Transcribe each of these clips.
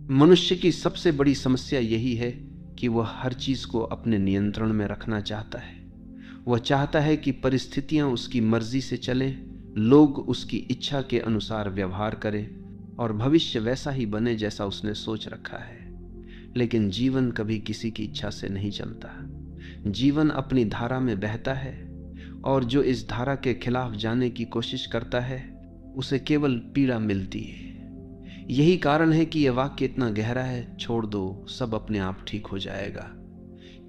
मनुष्य की सबसे बड़ी समस्या यही है कि वह हर चीज को अपने नियंत्रण में रखना चाहता है। वह चाहता है कि परिस्थितियां उसकी मर्जी से चलें, लोग उसकी इच्छा के अनुसार व्यवहार करें और भविष्य वैसा ही बने जैसा उसने सोच रखा है। लेकिन जीवन कभी किसी की इच्छा से नहीं चलता। जीवन अपनी धारा में बहता है और जो इस धारा के खिलाफ जाने की कोशिश करता है उसे केवल पीड़ा मिलती है। यही कारण है कि यह वाक्य इतना गहरा है, छोड़ दो, सब अपने आप ठीक हो जाएगा।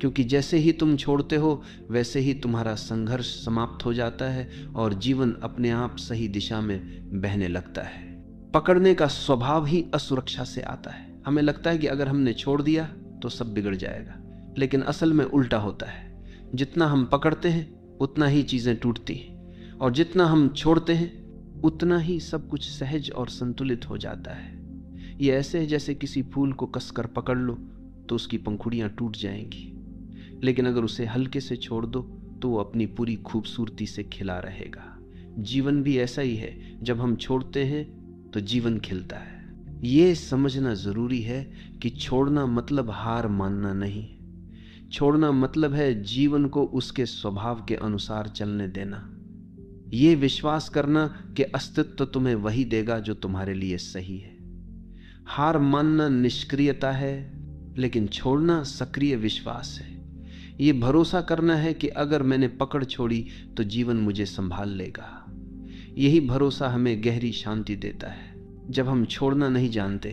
क्योंकि जैसे ही तुम छोड़ते हो वैसे ही तुम्हारा संघर्ष समाप्त हो जाता है और जीवन अपने आप सही दिशा में बहने लगता है। पकड़ने का स्वभाव ही असुरक्षा से आता है। हमें लगता है कि अगर हमने छोड़ दिया तो सब बिगड़ जाएगा, लेकिन असल में उल्टा होता है। जितना हम पकड़ते हैं उतना ही चीजें टूटती हैं और जितना हम छोड़ते हैं उतना ही सब कुछ सहज और संतुलित हो जाता है। ये ऐसे है जैसे किसी फूल को कसकर पकड़ लो तो उसकी पंखुड़ियां टूट जाएंगी, लेकिन अगर उसे हल्के से छोड़ दो तो वो अपनी पूरी खूबसूरती से खिला रहेगा। जीवन भी ऐसा ही है, जब हम छोड़ते हैं तो जीवन खिलता है। ये समझना जरूरी है कि छोड़ना मतलब हार मानना नहीं। छोड़ना मतलब है जीवन को उसके स्वभाव के अनुसार चलने देना। ये विश्वास करना कि अस्तित्व तुम्हें वही देगा जो तुम्हारे लिए सही है। हार मानना निष्क्रियता है, लेकिन छोड़ना सक्रिय विश्वास है। ये भरोसा करना है कि अगर मैंने पकड़ छोड़ी तो जीवन मुझे संभाल लेगा। यही भरोसा हमें गहरी शांति देता है। जब हम छोड़ना नहीं जानते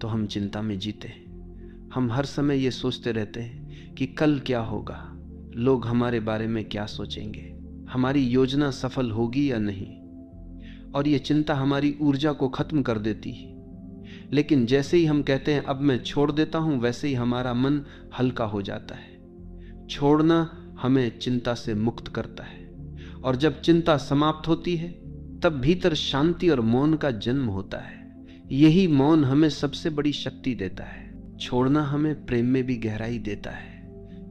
तो हम चिंता में जीते हैं। हम हर समय ये सोचते रहते हैं कि कल क्या होगा, लोग हमारे बारे में क्या सोचेंगे, हमारी योजना सफल होगी या नहीं, और ये चिंता हमारी ऊर्जा को खत्म कर देती है। लेकिन जैसे ही हम कहते हैं अब मैं छोड़ देता हूं, वैसे ही हमारा मन हल्का हो जाता है। छोड़ना हमें चिंता से मुक्त करता है, और जब चिंता समाप्त होती है तब भीतर शांति और मौन का जन्म होता है। यही मौन हमें सबसे बड़ी शक्ति देता है। छोड़ना हमें प्रेम में भी गहराई देता है।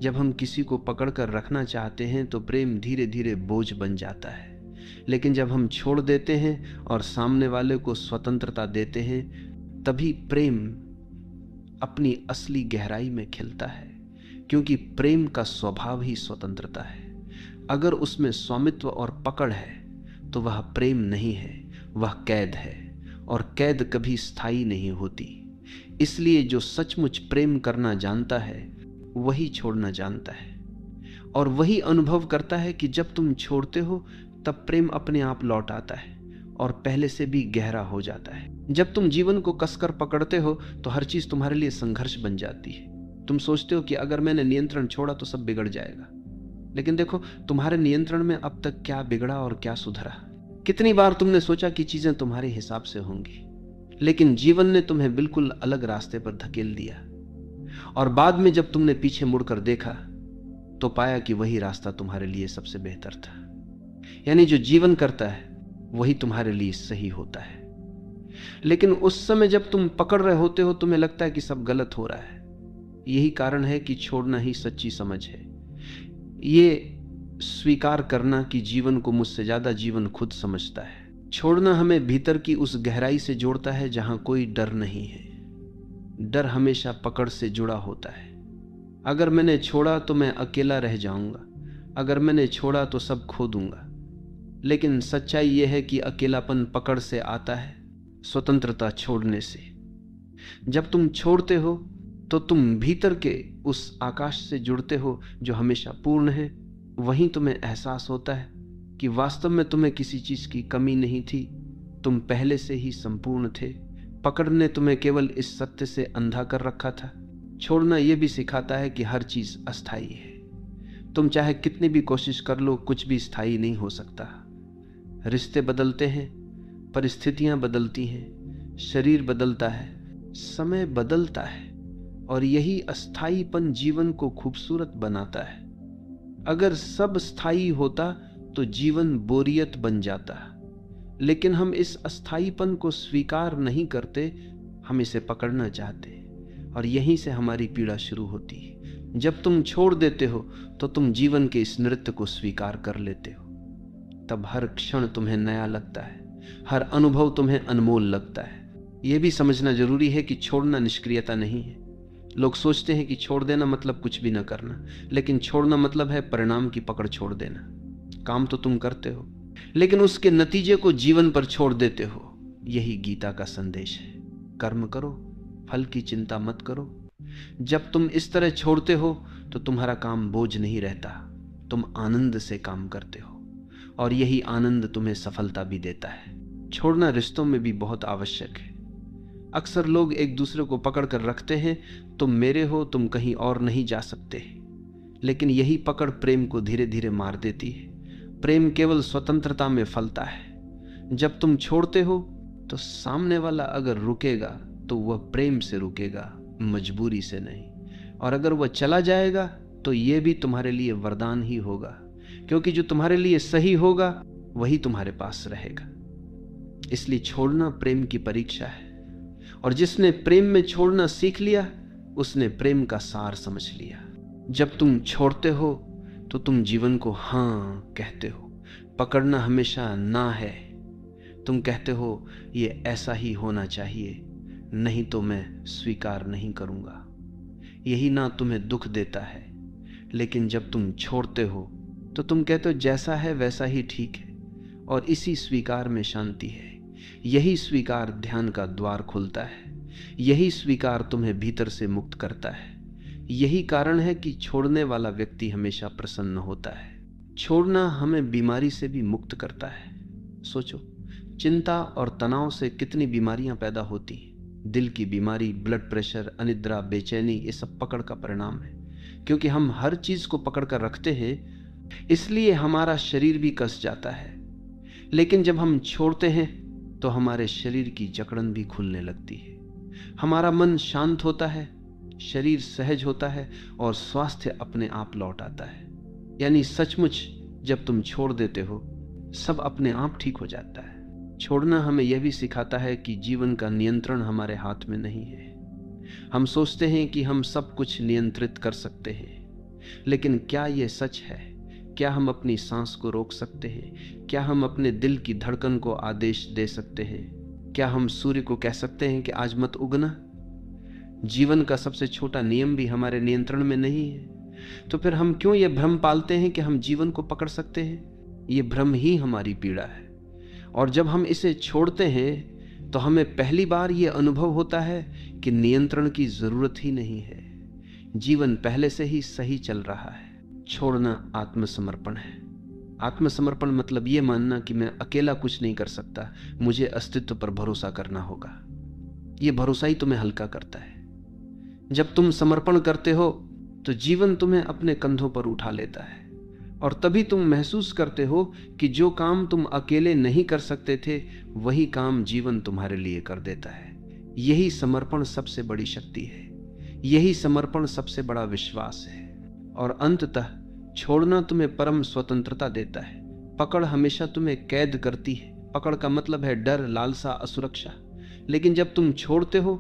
जब हम किसी को पकड़कर रखना चाहते हैं तो प्रेम धीरे धीरे बोझ बन जाता है, लेकिन जब हम छोड़ देते हैं और सामने वाले को स्वतंत्रता देते हैं तभी प्रेम अपनी असली गहराई में खिलता है। क्योंकि प्रेम का स्वभाव ही स्वतंत्रता है। अगर उसमें स्वामित्व और पकड़ है तो वह प्रेम नहीं है, वह कैद है, और कैद कभी स्थायी नहीं होती। इसलिए जो सचमुच प्रेम करना जानता है वही छोड़ना जानता है, और वही अनुभव करता है कि जब तुम छोड़ते हो तब प्रेम अपने आप लौट आता है और पहले से भी गहरा हो जाता है। जब तुम जीवन को कसकर पकड़ते हो तो हर चीज तुम्हारे लिए संघर्ष बन जाती है। तुम सोचते हो कि अगर मैंने नियंत्रण छोड़ा तो सब बिगड़ जाएगा, लेकिन देखो तुम्हारे नियंत्रण में अब तक क्या बिगड़ा और क्या सुधरा। कितनी बार तुमने सोचा कि चीजें तुम्हारे हिसाब से होंगी, लेकिन जीवन ने तुम्हें बिल्कुल अलग रास्ते पर धकेल दिया, और बाद में जब तुमने पीछे मुड़कर देखा तो पाया कि वही रास्ता तुम्हारे लिए सबसे बेहतर था। यानी जो जीवन करता है वही तुम्हारे लिए सही होता है। लेकिन उस समय जब तुम पकड़ रहे होते हो तुम्हें लगता है कि सब गलत हो रहा है। यही कारण है कि छोड़ना ही सच्ची समझ है। ये स्वीकार करना कि जीवन को मुझसे ज्यादा जीवन खुद समझता है। छोड़ना हमें भीतर की उस गहराई से जोड़ता है जहां कोई डर नहीं है। डर हमेशा पकड़ से जुड़ा होता है। अगर मैंने छोड़ा तो मैं अकेला रह जाऊंगा, अगर मैंने छोड़ा तो सब खो दूंगा। लेकिन सच्चाई यह है कि अकेलापन पकड़ से आता है, स्वतंत्रता छोड़ने से। जब तुम छोड़ते हो तो तुम भीतर के उस आकाश से जुड़ते हो जो हमेशा पूर्ण है। वहीं तुम्हें एहसास होता है कि वास्तव में तुम्हें किसी चीज की कमी नहीं थी, तुम पहले से ही संपूर्ण थे। पकड़ ने तुम्हें केवल इस सत्य से अंधा कर रखा था। छोड़ना यह भी सिखाता है कि हर चीज अस्थायी है। तुम चाहे कितनी भी कोशिश कर लो, कुछ भी स्थायी नहीं हो सकता। रिश्ते बदलते हैं, परिस्थितियां बदलती हैं, शरीर बदलता है, समय बदलता है, और यही अस्थायीपन जीवन को खूबसूरत बनाता है। अगर सब स्थायी होता तो जीवन बोरियत बन जाता, लेकिन हम इस अस्थायीपन को स्वीकार नहीं करते, हम इसे पकड़ना चाहते, और यहीं से हमारी पीड़ा शुरू होती है। जब तुम छोड़ देते हो तो तुम जीवन के इस नृत्य को स्वीकार कर लेते हो। तब हर क्षण तुम्हें नया लगता है, हर अनुभव तुम्हें अनमोल लगता है। यह भी समझना जरूरी है कि छोड़ना निष्क्रियता नहीं है। लोग सोचते हैं कि छोड़ देना मतलब कुछ भी ना करना, लेकिन छोड़ना मतलब है परिणाम की पकड़ छोड़ देना। काम तो तुम करते हो, लेकिन उसके नतीजे को जीवन पर छोड़ देते हो। यही गीता का संदेश है। कर्म करो, फल की चिंता मत करो। जब तुम इस तरह छोड़ते हो तो तुम्हारा काम बोझ नहीं रहता, तुम आनंद से काम करते हो, और यही आनंद तुम्हें सफलता भी देता है। छोड़ना रिश्तों में भी बहुत आवश्यक है। अक्सर लोग एक दूसरे को पकड़ कर रखते हैं, तुम मेरे हो, तुम कहीं और नहीं जा सकते। लेकिन यही पकड़ प्रेम को धीरे धीरे मार देती है। प्रेम केवल स्वतंत्रता में फलता है। जब तुम छोड़ते हो तो सामने वाला अगर रुकेगा तो वह प्रेम से रुकेगा, मजबूरी से नहीं। और अगर वह चला जाएगा तो यह भी तुम्हारे लिए वरदान ही होगा, क्योंकि जो तुम्हारे लिए सही होगा वही तुम्हारे पास रहेगा। इसलिए छोड़ना प्रेम की परीक्षा है, और जिसने प्रेम में छोड़ना सीख लिया उसने प्रेम का सार समझ लिया। जब तुम छोड़ते हो तो तुम जीवन को हाँ कहते हो। पकड़ना हमेशा ना है। तुम कहते हो ये ऐसा ही होना चाहिए, नहीं तो मैं स्वीकार नहीं करूंगा। यही ना तुम्हें दुख देता है। लेकिन जब तुम छोड़ते हो तो तुम कहते हो जैसा है वैसा ही ठीक है, और इसी स्वीकार में शांति है। यही स्वीकार ध्यान का द्वार खोलता है। यही स्वीकार तुम्हें भीतर से मुक्त करता है। यही कारण है कि छोड़ने वाला व्यक्ति हमेशा प्रसन्न होता है। छोड़ना हमें बीमारी से भी मुक्त करता है। सोचो, चिंता और तनाव से कितनी बीमारियां पैदा होती हैं। दिल की बीमारी, ब्लड प्रेशर, अनिद्रा, बेचैनी, ये सब पकड़ का परिणाम है। क्योंकि हम हर चीज को पकड़ कर रखते हैं, इसलिए हमारा शरीर भी कस जाता है। लेकिन जब हम छोड़ते हैं तो हमारे शरीर की जकड़न भी खुलने लगती है। हमारा मन शांत होता है, शरीर सहज होता है, और स्वास्थ्य अपने आप लौट आता है। यानी सचमुच जब तुम छोड़ देते हो सब अपने आप ठीक हो जाता है। छोड़ना हमें यह भी सिखाता है कि जीवन का नियंत्रण हमारे हाथ में नहीं है। हम सोचते हैं कि हम सब कुछ नियंत्रित कर सकते हैं, लेकिन क्या यह सच है? क्या हम अपनी सांस को रोक सकते हैं? क्या हम अपने दिल की धड़कन को आदेश दे सकते हैं? क्या हम सूर्य को कह सकते हैं कि आज मत उगना? जीवन का सबसे छोटा नियम भी हमारे नियंत्रण में नहीं है। तो फिर हम क्यों यह भ्रम पालते हैं कि हम जीवन को पकड़ सकते हैं? यह भ्रम ही हमारी पीड़ा है। और जब हम इसे छोड़ते हैं तो हमें पहली बार यह अनुभव होता है कि नियंत्रण की जरूरत ही नहीं है। जीवन पहले से ही सही चल रहा है। छोड़ना आत्मसमर्पण है। आत्मसमर्पण मतलब यह मानना कि मैं अकेला कुछ नहीं कर सकता, मुझे अस्तित्व पर भरोसा करना होगा। यह भरोसा ही तुम्हें हल्का करता है। जब तुम समर्पण करते हो तो जीवन तुम्हें अपने कंधों पर उठा लेता है, और तभी तुम महसूस करते हो कि जो काम तुम अकेले नहीं कर सकते थे वही काम जीवन तुम्हारे लिए कर देता है। यही समर्पण सबसे बड़ी शक्ति है। यही समर्पण सबसे बड़ा विश्वास है। और अंततः छोड़ना तुम्हें परम स्वतंत्रता देता है। पकड़ हमेशा तुम्हें कैद करती है। पकड़ का मतलब है डर, लालसा, असुरक्षा। लेकिन जब तुम छोड़ते हो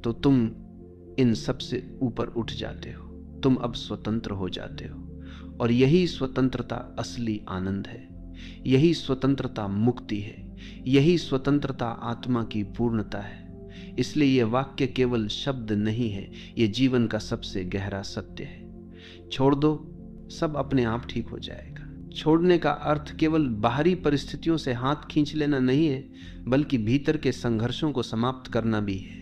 तो तुम इन सब से ऊपर उठ जाते हो। तुम अब स्वतंत्र हो जाते हो, और यही स्वतंत्रता असली आनंद है। यही स्वतंत्रता मुक्ति है। यही स्वतंत्रता आत्मा की पूर्णता है। इसलिए यह वाक्य केवल शब्द नहीं है, यह जीवन का सबसे गहरा सत्य है। छोड़ दो, सब अपने आप ठीक हो जाएगा। छोड़ने का अर्थ केवल बाहरी परिस्थितियों से हाथ खींच लेना नहीं है, बल्कि भीतर के संघर्षों को समाप्त करना भी है।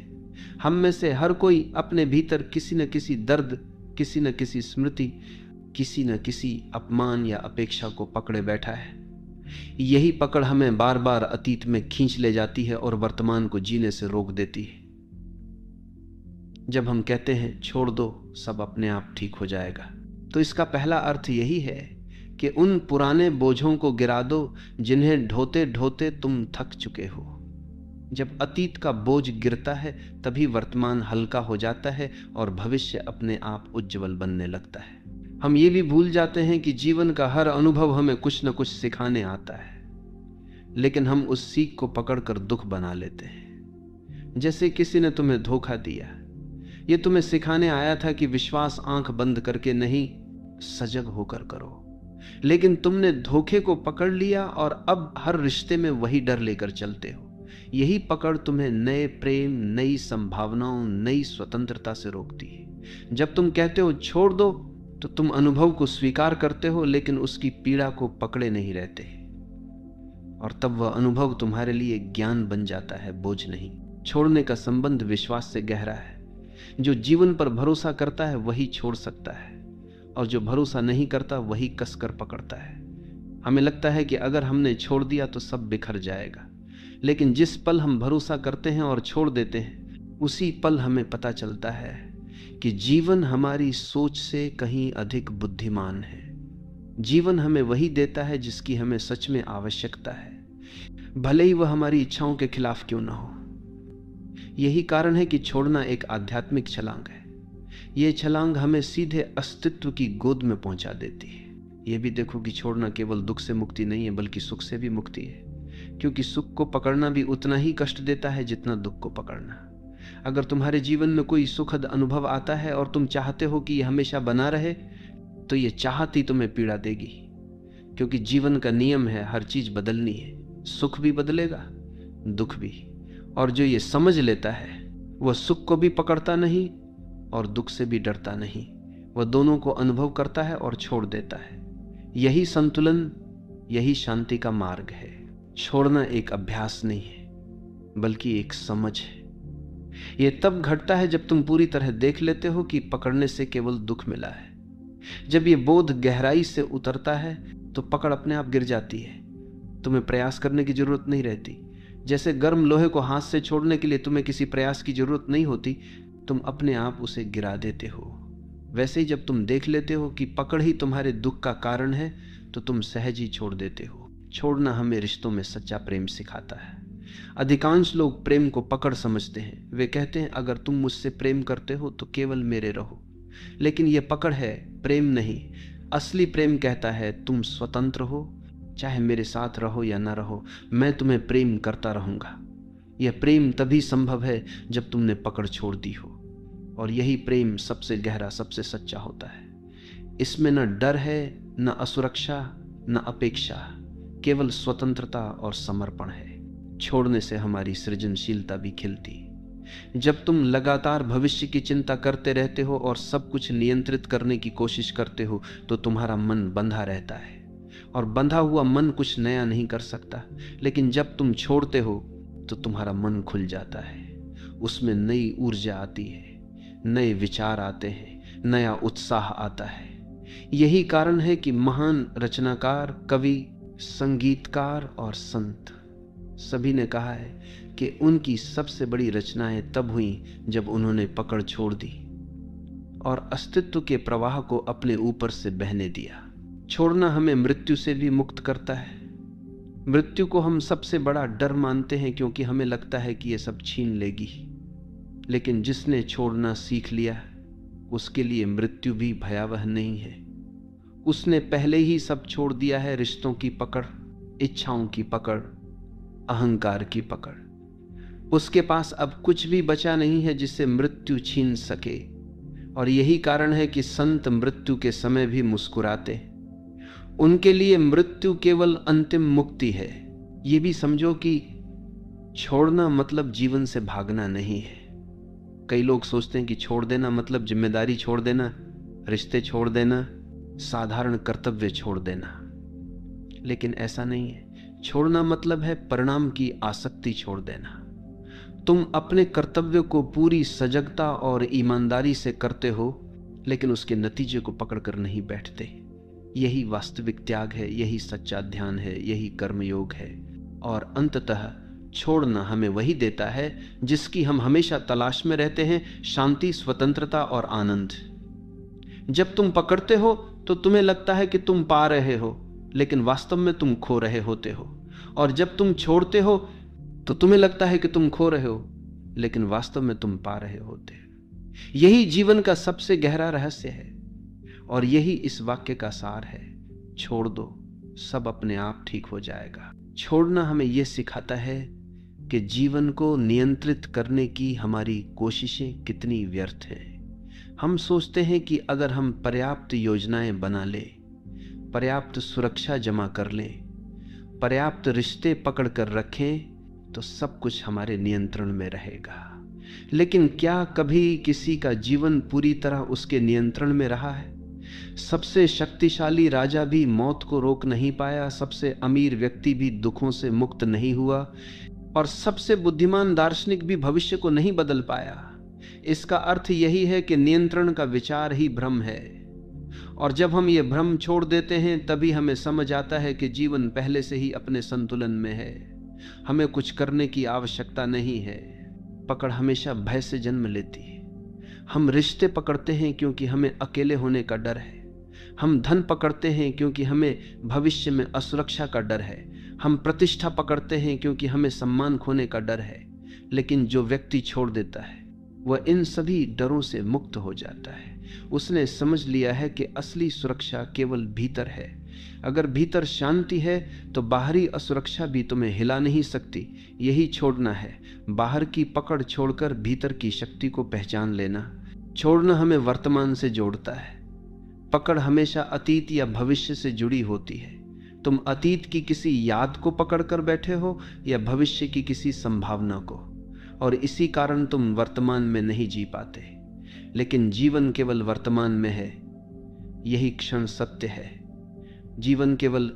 हम में से हर कोई अपने भीतर किसी न किसी दर्द, किसी न किसी स्मृति, किसी न किसी अपमान या अपेक्षा को पकड़े बैठा है। यही पकड़ हमें बार बार अतीत में खींच ले जाती है और वर्तमान को जीने से रोक देती है। जब हम कहते हैं छोड़ दो, सब अपने आप ठीक हो जाएगा, तो इसका पहला अर्थ यही है कि उन पुराने बोझों को गिरा दो जिन्हें ढोते ढोते तुम थक चुके हो। जब अतीत का बोझ गिरता है तभी वर्तमान हल्का हो जाता है और भविष्य अपने आप उज्जवल बनने लगता है। हम ये भी भूल जाते हैं कि जीवन का हर अनुभव हमें कुछ न कुछ सिखाने आता है, लेकिन हम उस सीख को पकड़कर दुख बना लेते हैं। जैसे किसी ने तुम्हें धोखा दिया, ये तुम्हें सिखाने आया था कि विश्वास आंख बंद करके नहीं, सजग होकर करो। लेकिन तुमने धोखे को पकड़ लिया और अब हर रिश्ते में वही डर लेकर चलते हो। यही पकड़ तुम्हें नए प्रेम, नई संभावनाओं, नई स्वतंत्रता से रोकती है। जब तुम कहते हो छोड़ दो, तो तुम अनुभव को स्वीकार करते हो, लेकिन उसकी पीड़ा को पकड़े नहीं रहते, और तब वह अनुभव तुम्हारे लिए ज्ञान बन जाता है, बोझ नहीं। छोड़ने का संबंध विश्वास से गहरा है। जो जीवन पर भरोसा करता है वही छोड़ सकता है, और जो भरोसा नहीं करता वही कसकर पकड़ता है। हमें लगता है कि अगर हमने छोड़ दिया तो सब बिखर जाएगा, लेकिन जिस पल हम भरोसा करते हैं और छोड़ देते हैं, उसी पल हमें पता चलता है कि जीवन हमारी सोच से कहीं अधिक बुद्धिमान है। जीवन हमें वही देता है जिसकी हमें सच में आवश्यकता है, भले ही वह हमारी इच्छाओं के खिलाफ क्यों ना हो। यही कारण है कि छोड़ना एक आध्यात्मिक छलांग है। यह छलांग हमें सीधे अस्तित्व की गोद में पहुंचा देती है। यह भी देखो कि छोड़ना केवल दुख से मुक्ति नहीं है, बल्कि सुख से भी मुक्ति है, क्योंकि सुख को पकड़ना भी उतना ही कष्ट देता है जितना दुख को पकड़ना। अगर तुम्हारे जीवन में कोई सुखद अनुभव आता है और तुम चाहते हो कि यह हमेशा बना रहे, तो यह चाहत ही तुम्हें पीड़ा देगी, क्योंकि जीवन का नियम है हर चीज बदलनी है। सुख भी बदलेगा, दुख भी। और जो ये समझ लेता है वह सुख को भी पकड़ता नहीं और दुख से भी डरता नहीं। वह दोनों को अनुभव करता है और छोड़ देता है। यही संतुलन, यही शांति का मार्ग है। छोड़ना एक अभ्यास नहीं है, बल्कि एक समझ है। यह तब घटता है जब तुम पूरी तरह देख लेते हो कि पकड़ने से केवल दुख मिला है। जब यह बोध गहराई से उतरता है तो पकड़ अपने आप गिर जाती है। तुम्हें प्रयास करने की जरूरत नहीं रहती। जैसे गर्म लोहे को हाथ से छोड़ने के लिए तुम्हें किसी प्रयास की जरूरत नहीं होती, तुम अपने आप उसे गिरा देते हो। वैसे ही जब तुम देख लेते हो कि पकड़ ही तुम्हारे दुख का कारण है, तो तुम सहज ही छोड़ देते हो। छोड़ना हमें रिश्तों में सच्चा प्रेम सिखाता है। अधिकांश लोग प्रेम को पकड़ समझते हैं। वे कहते हैं अगर तुम मुझसे प्रेम करते हो तो केवल मेरे रहो, लेकिन यह पकड़ है, प्रेम नहीं। असली प्रेम कहता है तुम स्वतंत्र हो, चाहे मेरे साथ रहो या ना रहो, मैं तुम्हें प्रेम करता रहूंगा। यह प्रेम तभी संभव है जब तुमने पकड़ छोड़ दी हो, और यही प्रेम सबसे गहरा, सबसे सच्चा होता है। इसमें न डर है, न असुरक्षा, न अपेक्षा, केवल स्वतंत्रता और समर्पण है। छोड़ने से हमारी सृजनशीलता भी खिलती। जब तुम लगातार भविष्य की चिंता करते रहते हो और सब कुछ नियंत्रित करने की कोशिश करते हो, तो तुम्हारा मन बंधा रहता है, और बंधा हुआ मन कुछ नया नहीं कर सकता। लेकिन जब तुम छोड़ते हो तो तुम्हारा मन खुल जाता है। उसमें नई ऊर्जा आती है, नए विचार आते हैं, नया उत्साह आता है। यही कारण है कि महान रचनाकार, कवि, संगीतकार और संत सभी ने कहा है कि उनकी सबसे बड़ी रचनाएं तब हुई जब उन्होंने पकड़ छोड़ दी और अस्तित्व के प्रवाह को अपने ऊपर से बहने दिया। छोड़ना हमें मृत्यु से भी मुक्त करता है। मृत्यु को हम सबसे बड़ा डर मानते हैं, क्योंकि हमें लगता है कि यह सब छीन लेगी। लेकिन जिसने छोड़ना सीख लिया, उसके लिए मृत्यु भी भयावह नहीं है। उसने पहले ही सब छोड़ दिया है। रिश्तों की पकड़, इच्छाओं की पकड़, अहंकार की पकड़। उसके पास अब कुछ भी बचा नहीं है जिससे मृत्यु छीन सके। और यही कारण है कि संत मृत्यु के समय भी मुस्कुराते। उनके लिए मृत्यु केवल अंतिम मुक्ति है। ये भी समझो कि छोड़ना मतलब जीवन से भागना नहीं है। कई लोग सोचते हैं कि छोड़ देना मतलब जिम्मेदारी छोड़ देना, रिश्ते छोड़ देना, साधारण कर्तव्य छोड़ देना, लेकिन ऐसा नहीं है। छोड़ना मतलब है परिणाम की आसक्ति छोड़ देना। तुम अपने कर्तव्य को पूरी सजगता और ईमानदारी से करते हो, लेकिन उसके नतीजे को पकड़कर नहीं बैठते। यही वास्तविक त्याग है, यही सच्चा ध्यान है, यही कर्मयोग है। और अंततः छोड़ना हमें वही देता है जिसकी हम हमेशा तलाश में रहते हैं, शांति, स्वतंत्रता और आनंद। जब तुम पकड़ते हो तो तुम्हें लगता है कि तुम पा रहे हो, लेकिन वास्तव में तुम खो रहे होते हो। और जब तुम छोड़ते हो तो तुम्हें लगता है कि तुम खो रहे हो, लेकिन वास्तव में तुम पा रहे होते हो। यही जीवन का सबसे गहरा रहस्य है, और यही इस वाक्य का सार है। छोड़ दो, सब अपने आप ठीक हो जाएगा। छोड़ना हमें यह सिखाता है कि जीवन को नियंत्रित करने की हमारी कोशिशें कितनी व्यर्थ हैं। हम सोचते हैं कि अगर हम पर्याप्त योजनाएं बना लें, पर्याप्त सुरक्षा जमा कर लें, पर्याप्त रिश्ते पकड़ कर रखें, तो सब कुछ हमारे नियंत्रण में रहेगा। लेकिन क्या कभी किसी का जीवन पूरी तरह उसके नियंत्रण में रहा है? सबसे शक्तिशाली राजा भी मौत को रोक नहीं पाया, सबसे अमीर व्यक्ति भी दुखों से मुक्त नहीं हुआ, और सबसे बुद्धिमान दार्शनिक भी भविष्य को नहीं बदल पाया। इसका अर्थ यही है कि नियंत्रण का विचार ही भ्रम है, और जब हम ये भ्रम छोड़ देते हैं तभी हमें समझ आता है कि जीवन पहले से ही अपने संतुलन में है। हमें कुछ करने की आवश्यकता नहीं है। पकड़ हमेशा भय से जन्म लेती है। हम रिश्ते पकड़ते हैं क्योंकि हमें अकेले होने का डर है। हम धन पकड़ते हैं क्योंकि हमें भविष्य में असुरक्षा का डर है। हम प्रतिष्ठा पकड़ते हैं क्योंकि हमें सम्मान खोने का डर है। लेकिन जो व्यक्ति छोड़ देता है वह इन सभी डरों से मुक्त हो जाता है। उसने समझ लिया है कि असली सुरक्षा केवल भीतर है। अगर भीतर शांति है तो बाहरी असुरक्षा भी तुम्हें हिला नहीं सकती। यही छोड़ना है, बाहर की पकड़ छोड़कर भीतर की शक्ति को पहचान लेना। छोड़ना हमें वर्तमान से जोड़ता है। पकड़ हमेशा अतीत या भविष्य से जुड़ी होती है। तुम अतीत की किसी याद को पकड़कर बैठे हो या भविष्य की किसी संभावना को, और इसी कारण तुम वर्तमान में नहीं जी पाते। लेकिन जीवन केवल वर्तमान में है, यही क्षण सत्य है। जीवन केवल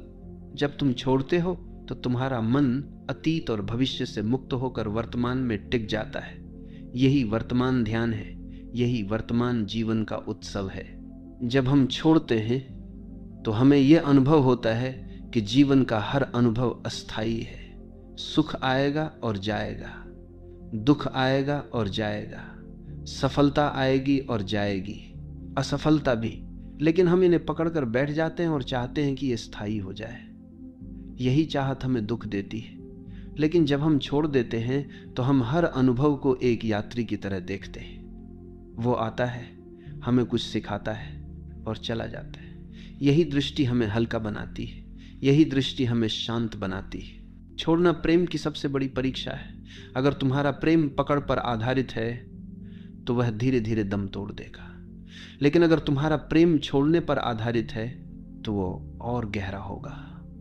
जब तुम छोड़ते हो तो तुम्हारा मन अतीत और भविष्य से मुक्त होकर वर्तमान में टिक जाता है। यही वर्तमान ध्यान है, यही वर्तमान जीवन का उत्सव है। जब हम छोड़ते हैं तो हमें यह अनुभव होता है कि जीवन का हर अनुभव अस्थायी है। सुख आएगा और जाएगा, दुख आएगा और जाएगा, सफलता आएगी और जाएगी, असफलता भी। लेकिन हम इन्हें पकड़कर बैठ जाते हैं और चाहते हैं कि ये स्थायी हो जाए। यही चाहत हमें दुख देती है। लेकिन जब हम छोड़ देते हैं तो हम हर अनुभव को एक यात्री की तरह देखते हैं। वो आता है, हमें कुछ सिखाता है और चला जाता है। यही दृष्टि हमें हल्का बनाती है, यही दृष्टि हमें शांत बनाती है। छोड़ना प्रेम की सबसे बड़ी परीक्षा है। अगर तुम्हारा प्रेम पकड़ पर आधारित है तो वह धीरे धीरे दम तोड़ देगा। लेकिन अगर तुम्हारा प्रेम छोड़ने पर आधारित है तो वो और गहरा होगा,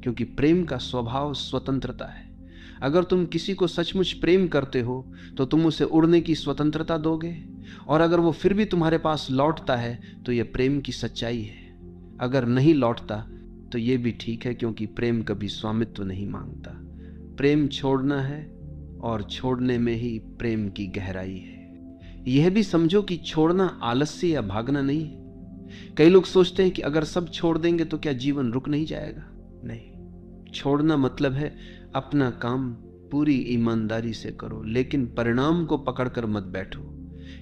क्योंकि प्रेम का स्वभाव स्वतंत्रता है। अगर तुम किसी को सचमुच प्रेम करते हो तो तुम उसे उड़ने की स्वतंत्रता दोगे, और अगर वो फिर भी तुम्हारे पास लौटता है तो यह प्रेम की सच्चाई है। अगर नहीं लौटता तो यह भी ठीक है, क्योंकि प्रेम कभी स्वामित्व नहीं मांगता। प्रेम छोड़ना है और छोड़ने में ही प्रेम की गहराई है। यह भी समझो कि छोड़ना आलस्य या भागना नहीं है। कई लोग सोचते हैं कि अगर सब छोड़ देंगे तो क्या जीवन रुक नहीं जाएगा। नहीं, छोड़ना मतलब है अपना काम पूरी ईमानदारी से करो, लेकिन परिणाम को पकड़कर मत बैठो।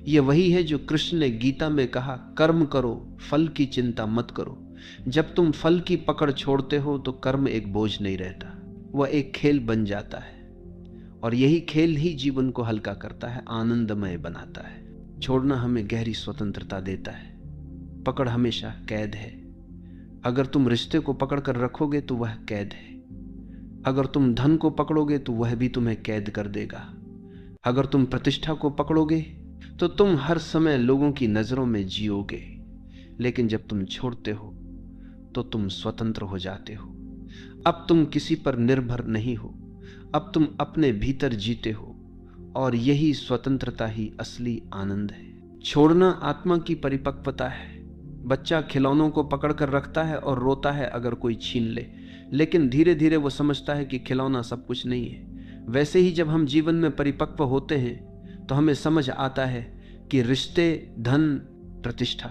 यह वही है जो कृष्ण ने गीता में कहा, कर्म करो, फल की चिंता मत करो। जब तुम फल की पकड़ छोड़ते हो तो कर्म एक बोझ नहीं रहता, वह एक खेल बन जाता है। और यही खेल ही जीवन को हल्का करता है, आनंदमय बनाता है। छोड़ना हमें गहरी स्वतंत्रता देता है। पकड़ हमेशा कैद है। अगर तुम रिश्ते को पकड़ कर रखोगे तो वह कैद है। अगर तुम धन को पकड़ोगे तो वह भी तुम्हें कैद कर देगा। अगर तुम प्रतिष्ठा को पकड़ोगे तो तुम हर समय लोगों की नजरों में जियोगे। लेकिन जब तुम छोड़ते हो तो तुम स्वतंत्र हो जाते हो। अब तुम किसी पर निर्भर नहीं हो, अब तुम अपने भीतर जीते हो, और यही स्वतंत्रता ही असली आनंद है। छोड़ना आत्मा की परिपक्वता है। बच्चा खिलौनों को पकड़कर रखता है और रोता है अगर कोई छीन ले, लेकिन धीरे धीरे वो समझता है कि खिलौना सब कुछ नहीं है। वैसे ही जब हम जीवन में परिपक्व होते हैं तो हमें समझ आता है कि रिश्ते, धन, प्रतिष्ठा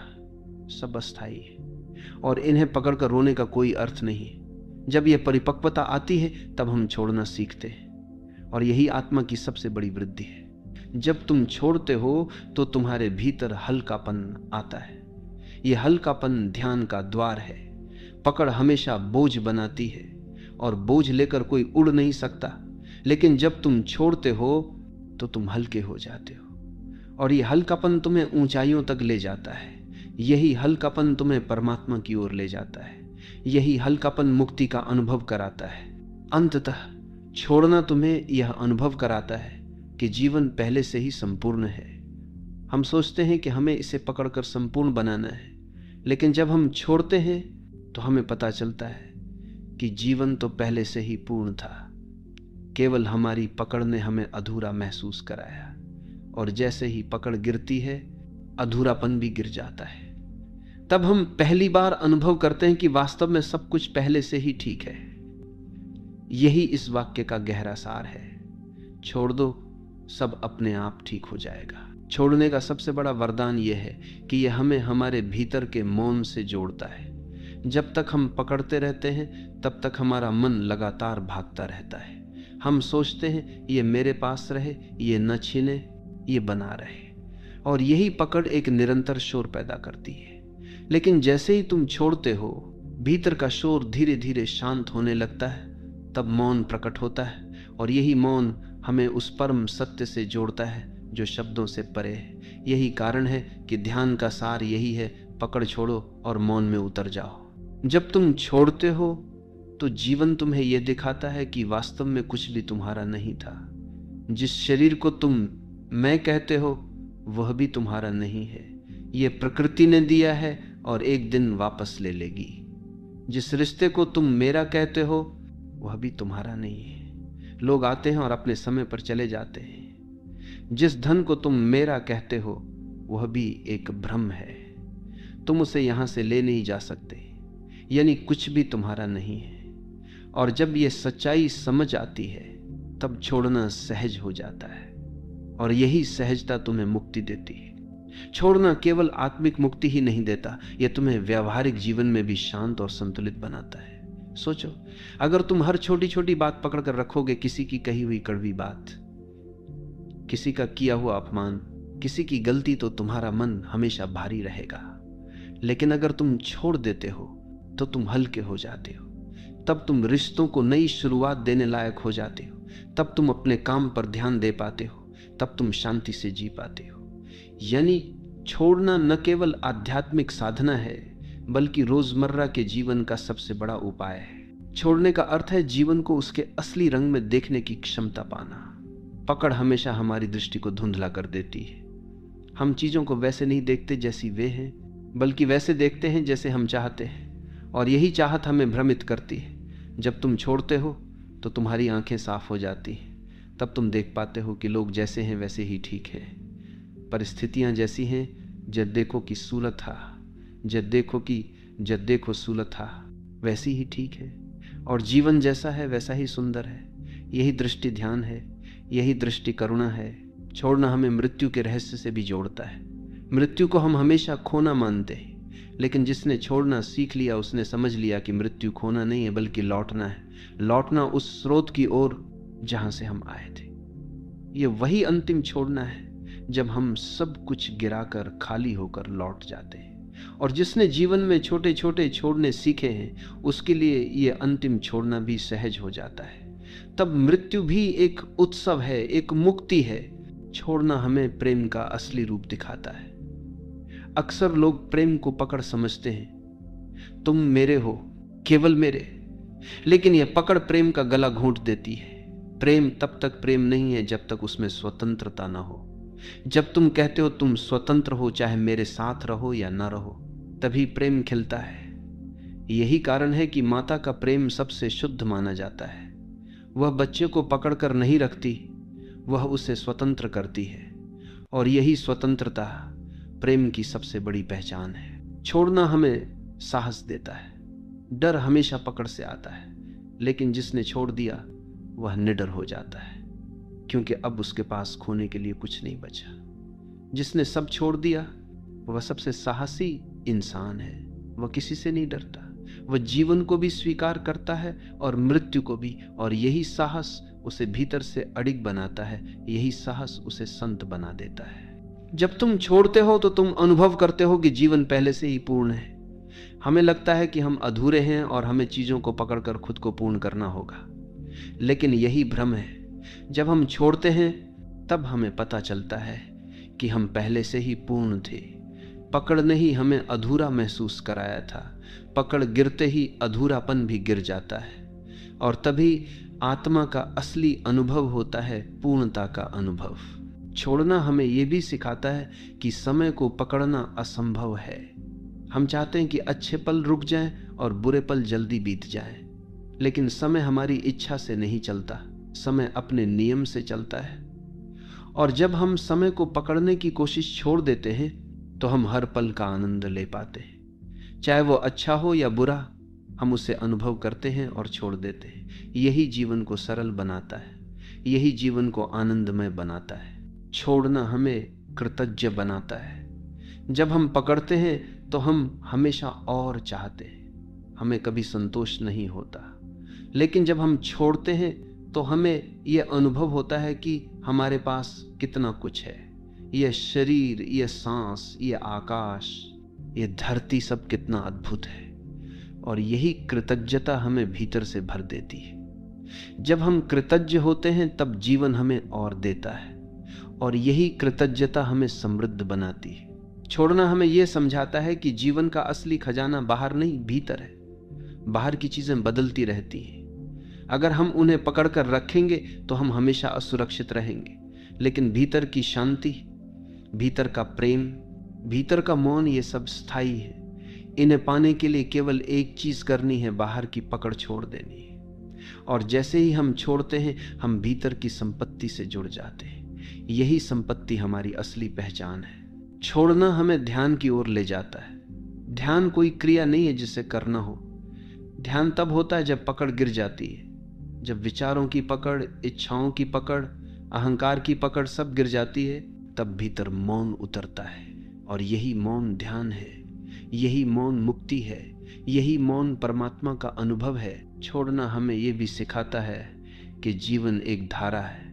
सब अस्थायी है और इन्हें पकड़कर रोने का कोई अर्थ नहीं है। जब यह परिपक्वता आती है तब हम छोड़ना सीखते हैं, और यही आत्मा की सबसे बड़ी वृद्धि है। जब तुम छोड़ते हो तो तुम्हारे भीतर हल्कापन आता है। यह हल्कापन ध्यान का द्वार है। पकड़ हमेशा बोझ बनाती है और बोझ लेकर कोई उड़ नहीं सकता, लेकिन जब तुम छोड़ते हो तो तुम हल्के हो जाते हो, और यह हल्कापन तुम्हें ऊंचाइयों तक ले जाता है। यही हल्कापन तुम्हें परमात्मा की ओर ले जाता है। यही हल्कापन मुक्ति का अनुभव कराता है। अंततः छोड़ना तुम्हें यह अनुभव कराता है कि जीवन पहले से ही संपूर्ण है। हम सोचते हैं कि हमें इसे पकड़कर संपूर्ण बनाना है, लेकिन जब हम छोड़ते हैं तो हमें पता चलता है कि जीवन तो पहले से ही पूर्ण था। केवल हमारी पकड़ ने हमें अधूरा महसूस कराया, और जैसे ही पकड़ गिरती है अधूरापन भी गिर जाता है। तब हम पहली बार अनुभव करते हैं कि वास्तव में सब कुछ पहले से ही ठीक है। यही इस वाक्य का गहरा सार है। छोड़ दो, सब अपने आप ठीक हो जाएगा। छोड़ने का सबसे बड़ा वरदान यह है कि यह हमें हमारे भीतर के मौन से जोड़ता है। जब तक हम पकड़ते रहते हैं तब तक हमारा मन लगातार भागता रहता है। हम सोचते हैं ये मेरे पास रहे, ये न छीने, ये बना रहे, और यही पकड़ एक निरंतर शोर पैदा करती है। लेकिन जैसे ही तुम छोड़ते हो, भीतर का शोर धीरे धीरे शांत होने लगता है। तब मौन प्रकट होता है, और यही मौन हमें उस परम सत्य से जोड़ता है जो शब्दों से परे है। यही कारण है कि ध्यान का सार यही है, पकड़ छोड़ो और मौन में उतर जाओ। जब तुम छोड़ते हो तो जीवन तुम्हें यह दिखाता है कि वास्तव में कुछ भी तुम्हारा नहीं था। जिस शरीर को तुम मैं कहते हो वह भी तुम्हारा नहीं है, यह प्रकृति ने दिया है और एक दिन वापस ले लेगी। जिस रिश्ते को तुम मेरा कहते हो वह भी तुम्हारा नहीं है, लोग आते हैं और अपने समय पर चले जाते हैं। जिस धन को तुम मेरा कहते हो वह भी एक भ्रम है, तुम उसे यहां से ले नहीं जा सकते, यानी कुछ भी तुम्हारा नहीं है। और जब यह सच्चाई समझ आती है तब छोड़ना सहज हो जाता है, और यही सहजता तुम्हें मुक्ति देती है। छोड़ना केवल आत्मिक मुक्ति ही नहीं देता, यह तुम्हें व्यावहारिक जीवन में भी शांत और संतुलित बनाता है। सोचो, अगर तुम हर छोटी छोटी बात पकड़ कर रखोगे, किसी की कही हुई कड़वी बात, किसी का किया हुआ अपमान, किसी की गलती, तो तुम्हारा मन हमेशा भारी रहेगा। लेकिन अगर तुम छोड़ देते हो तो तुम हल्के हो जाते हो। तब तुम रिश्तों को नई शुरुआत देने लायक हो जाते हो। तब तुम अपने काम पर ध्यान दे पाते हो। तब तुम शांति से जी पाते हो। यानी छोड़ना न केवल आध्यात्मिक साधना है बल्कि रोजमर्रा के जीवन का सबसे बड़ा उपाय है। छोड़ने का अर्थ है जीवन को उसके असली रंग में देखने की क्षमता पाना। पकड़ हमेशा हमारी दृष्टि को धुंधला कर देती है। हम चीजों को वैसे नहीं देखते जैसी वे हैं, बल्कि वैसे देखते हैं जैसे हम चाहते हैं, और यही चाहत हमें भ्रमित करती है। जब तुम छोड़ते हो तो तुम्हारी आंखें साफ हो जाती हैं। तब तुम देख पाते हो कि लोग जैसे हैं वैसे ही ठीक है, परिस्थितियां जैसी हैं, जब देखो कि सूलत था, जब देखो सूलत था, वैसी ही ठीक है, और जीवन जैसा है वैसा ही सुंदर है। यही दृष्टि ध्यान है, यही दृष्टि करुणा है। छोड़ना हमें मृत्यु के रहस्य से भी जोड़ता है। मृत्यु को हम हमेशा खोना मानते हैं, लेकिन जिसने छोड़ना सीख लिया उसने समझ लिया कि मृत्यु खोना नहीं है बल्कि लौटना है। लौटना उस स्रोत की ओर जहां से हम आए थे। ये वही अंतिम छोड़ना है जब हम सब कुछ गिराकर खाली होकर लौट जाते हैं। और जिसने जीवन में छोटे छोटे छोड़ने सीखे हैं उसके लिए ये अंतिम छोड़ना भी सहज हो जाता है। तब मृत्यु भी एक उत्सव है, एक मुक्ति है। छोड़ना हमें प्रेम का असली रूप दिखाता है। अक्सर लोग प्रेम को पकड़ समझते हैं, तुम मेरे हो, केवल मेरे, लेकिन यह पकड़ प्रेम का गला घोंट देती है। प्रेम तब तक प्रेम नहीं है जब तक उसमें स्वतंत्रता ना हो। जब तुम कहते हो तुम स्वतंत्र हो, चाहे मेरे साथ रहो या ना रहो, तभी प्रेम खिलता है। यही कारण है कि माता का प्रेम सबसे शुद्ध माना जाता है। वह बच्चे को पकड़कर नहीं रखती, वह उसे स्वतंत्र करती है, और यही स्वतंत्रता प्रेम की सबसे बड़ी पहचान है। छोड़ना हमें साहस देता है। डर हमेशा पकड़ से आता है, लेकिन जिसने छोड़ दिया वह निडर हो जाता है, क्योंकि अब उसके पास खोने के लिए कुछ नहीं बचा। जिसने सब छोड़ दिया वह सबसे साहसी इंसान है। वह किसी से नहीं डरता, वह जीवन को भी स्वीकार करता है और मृत्यु को भी, और यही साहस उसे भीतर से अडिग बनाता है। यही साहस उसे संत बना देता है। जब तुम छोड़ते हो तो तुम अनुभव करते हो कि जीवन पहले से ही पूर्ण है। हमें लगता है कि हम अधूरे हैं और हमें चीजों को पकड़कर खुद को पूर्ण करना होगा, लेकिन यही भ्रम है। जब हम छोड़ते हैं तब हमें पता चलता है कि हम पहले से ही पूर्ण थे। पकड़ ने ही हमें अधूरा महसूस कराया था। पकड़ गिरते ही अधूरापन भी गिर जाता है, और तभी आत्मा का असली अनुभव होता है, पूर्णता का अनुभव। छोड़ना हमें यह भी सिखाता है कि समय को पकड़ना असंभव है। हम चाहते हैं कि अच्छे पल रुक जाएं और बुरे पल जल्दी बीत जाएं, लेकिन समय हमारी इच्छा से नहीं चलता, समय अपने नियम से चलता है, और जब हम समय को पकड़ने की कोशिश छोड़ देते हैं तो हम हर पल का आनंद ले पाते हैं। चाहे वो अच्छा हो या बुरा, हम उसे अनुभव करते हैं और छोड़ देते हैं। यही जीवन को सरल बनाता है, यही जीवन को आनंदमय बनाता है। छोड़ना हमें कृतज्ञ बनाता है। जब हम पकड़ते हैं तो हम हमेशा और चाहते हैं, हमें कभी संतोष नहीं होता। लेकिन जब हम छोड़ते हैं तो हमें यह अनुभव होता है कि हमारे पास कितना कुछ है। यह शरीर, यह सांस, यह आकाश, यह धरती, सब कितना अद्भुत है। और यही कृतज्ञता हमें भीतर से भर देती है। जब हम कृतज्ञ होते हैं तब जीवन हमें और देता है, और यही कृतज्ञता हमें समृद्ध बनाती है। छोड़ना हमें यह समझाता है कि जीवन का असली खजाना बाहर नहीं, भीतर है। बाहर की चीजें बदलती रहती हैं। अगर हम उन्हें पकड़कर रखेंगे तो हम हमेशा असुरक्षित रहेंगे। लेकिन भीतर की शांति, भीतर का प्रेम, भीतर का मौन, ये सब स्थायी है। इन्हें पाने के लिए केवल एक चीज करनी है, बाहर की पकड़ छोड़ देनी है। और जैसे ही हम छोड़ते हैं, हम भीतर की संपत्ति से जुड़ जाते हैं। यही संपत्ति हमारी असली पहचान है। छोड़ना हमें ध्यान की ओर ले जाता है। ध्यान कोई क्रिया नहीं है जिसे करना हो। ध्यान तब होता है जब पकड़ गिर जाती है, जब विचारों की पकड़, इच्छाओं की पकड़, अहंकार की पकड़ सब गिर जाती है, तब भीतर मौन उतरता है। और यही मौन ध्यान है, यही मौन मुक्ति है, यही मौन परमात्मा का अनुभव है। छोड़ना हमें यह भी सिखाता है कि जीवन एक धारा है,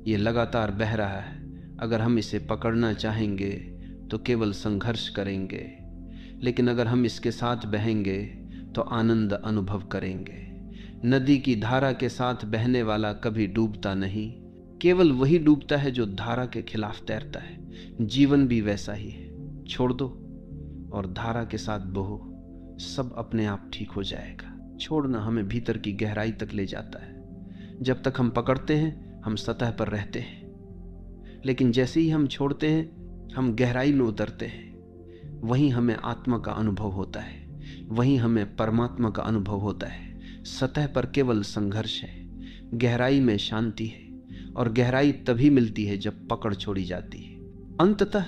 ये लगातार बह रहा है। अगर हम इसे पकड़ना चाहेंगे तो केवल संघर्ष करेंगे, लेकिन अगर हम इसके साथ बहेंगे तो आनंद अनुभव करेंगे। नदी की धारा के साथ बहने वाला कभी डूबता नहीं, केवल वही डूबता है जो धारा के खिलाफ तैरता है। जीवन भी वैसा ही है। छोड़ दो और धारा के साथ बहो, सब अपने आप ठीक हो जाएगा। छोड़ना हमें भीतर की गहराई तक ले जाता है। जब तक हम पकड़ते हैं हम सतह पर रहते हैं, लेकिन जैसे ही हम छोड़ते हैं हम गहराई में उतरते हैं। वहीं हमें आत्मा का अनुभव होता है, वहीं हमें परमात्मा का अनुभव होता है। सतह पर केवल संघर्ष है, गहराई में शांति है। और गहराई तभी मिलती है जब पकड़ छोड़ी जाती है। अंततः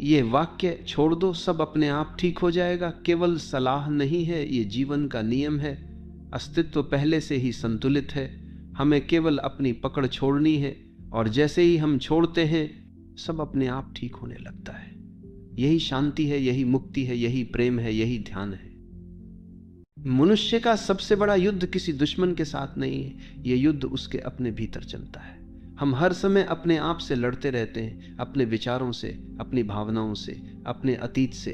ये वाक्य, छोड़ दो सब अपने आप ठीक हो जाएगा, केवल सलाह नहीं है, ये जीवन का नियम है। अस्तित्व पहले से ही संतुलित है, हमें केवल अपनी पकड़ छोड़नी है। और जैसे ही हम छोड़ते हैं सब अपने आप ठीक होने लगता है। यही शांति है, यही मुक्ति है, यही प्रेम है, यही ध्यान है। मनुष्य का सबसे बड़ा युद्ध किसी दुश्मन के साथ नहीं है, यह युद्ध उसके अपने भीतर चलता है। हम हर समय अपने आप से लड़ते रहते हैं, अपने विचारों से, अपनी भावनाओं से, अपने अतीत से,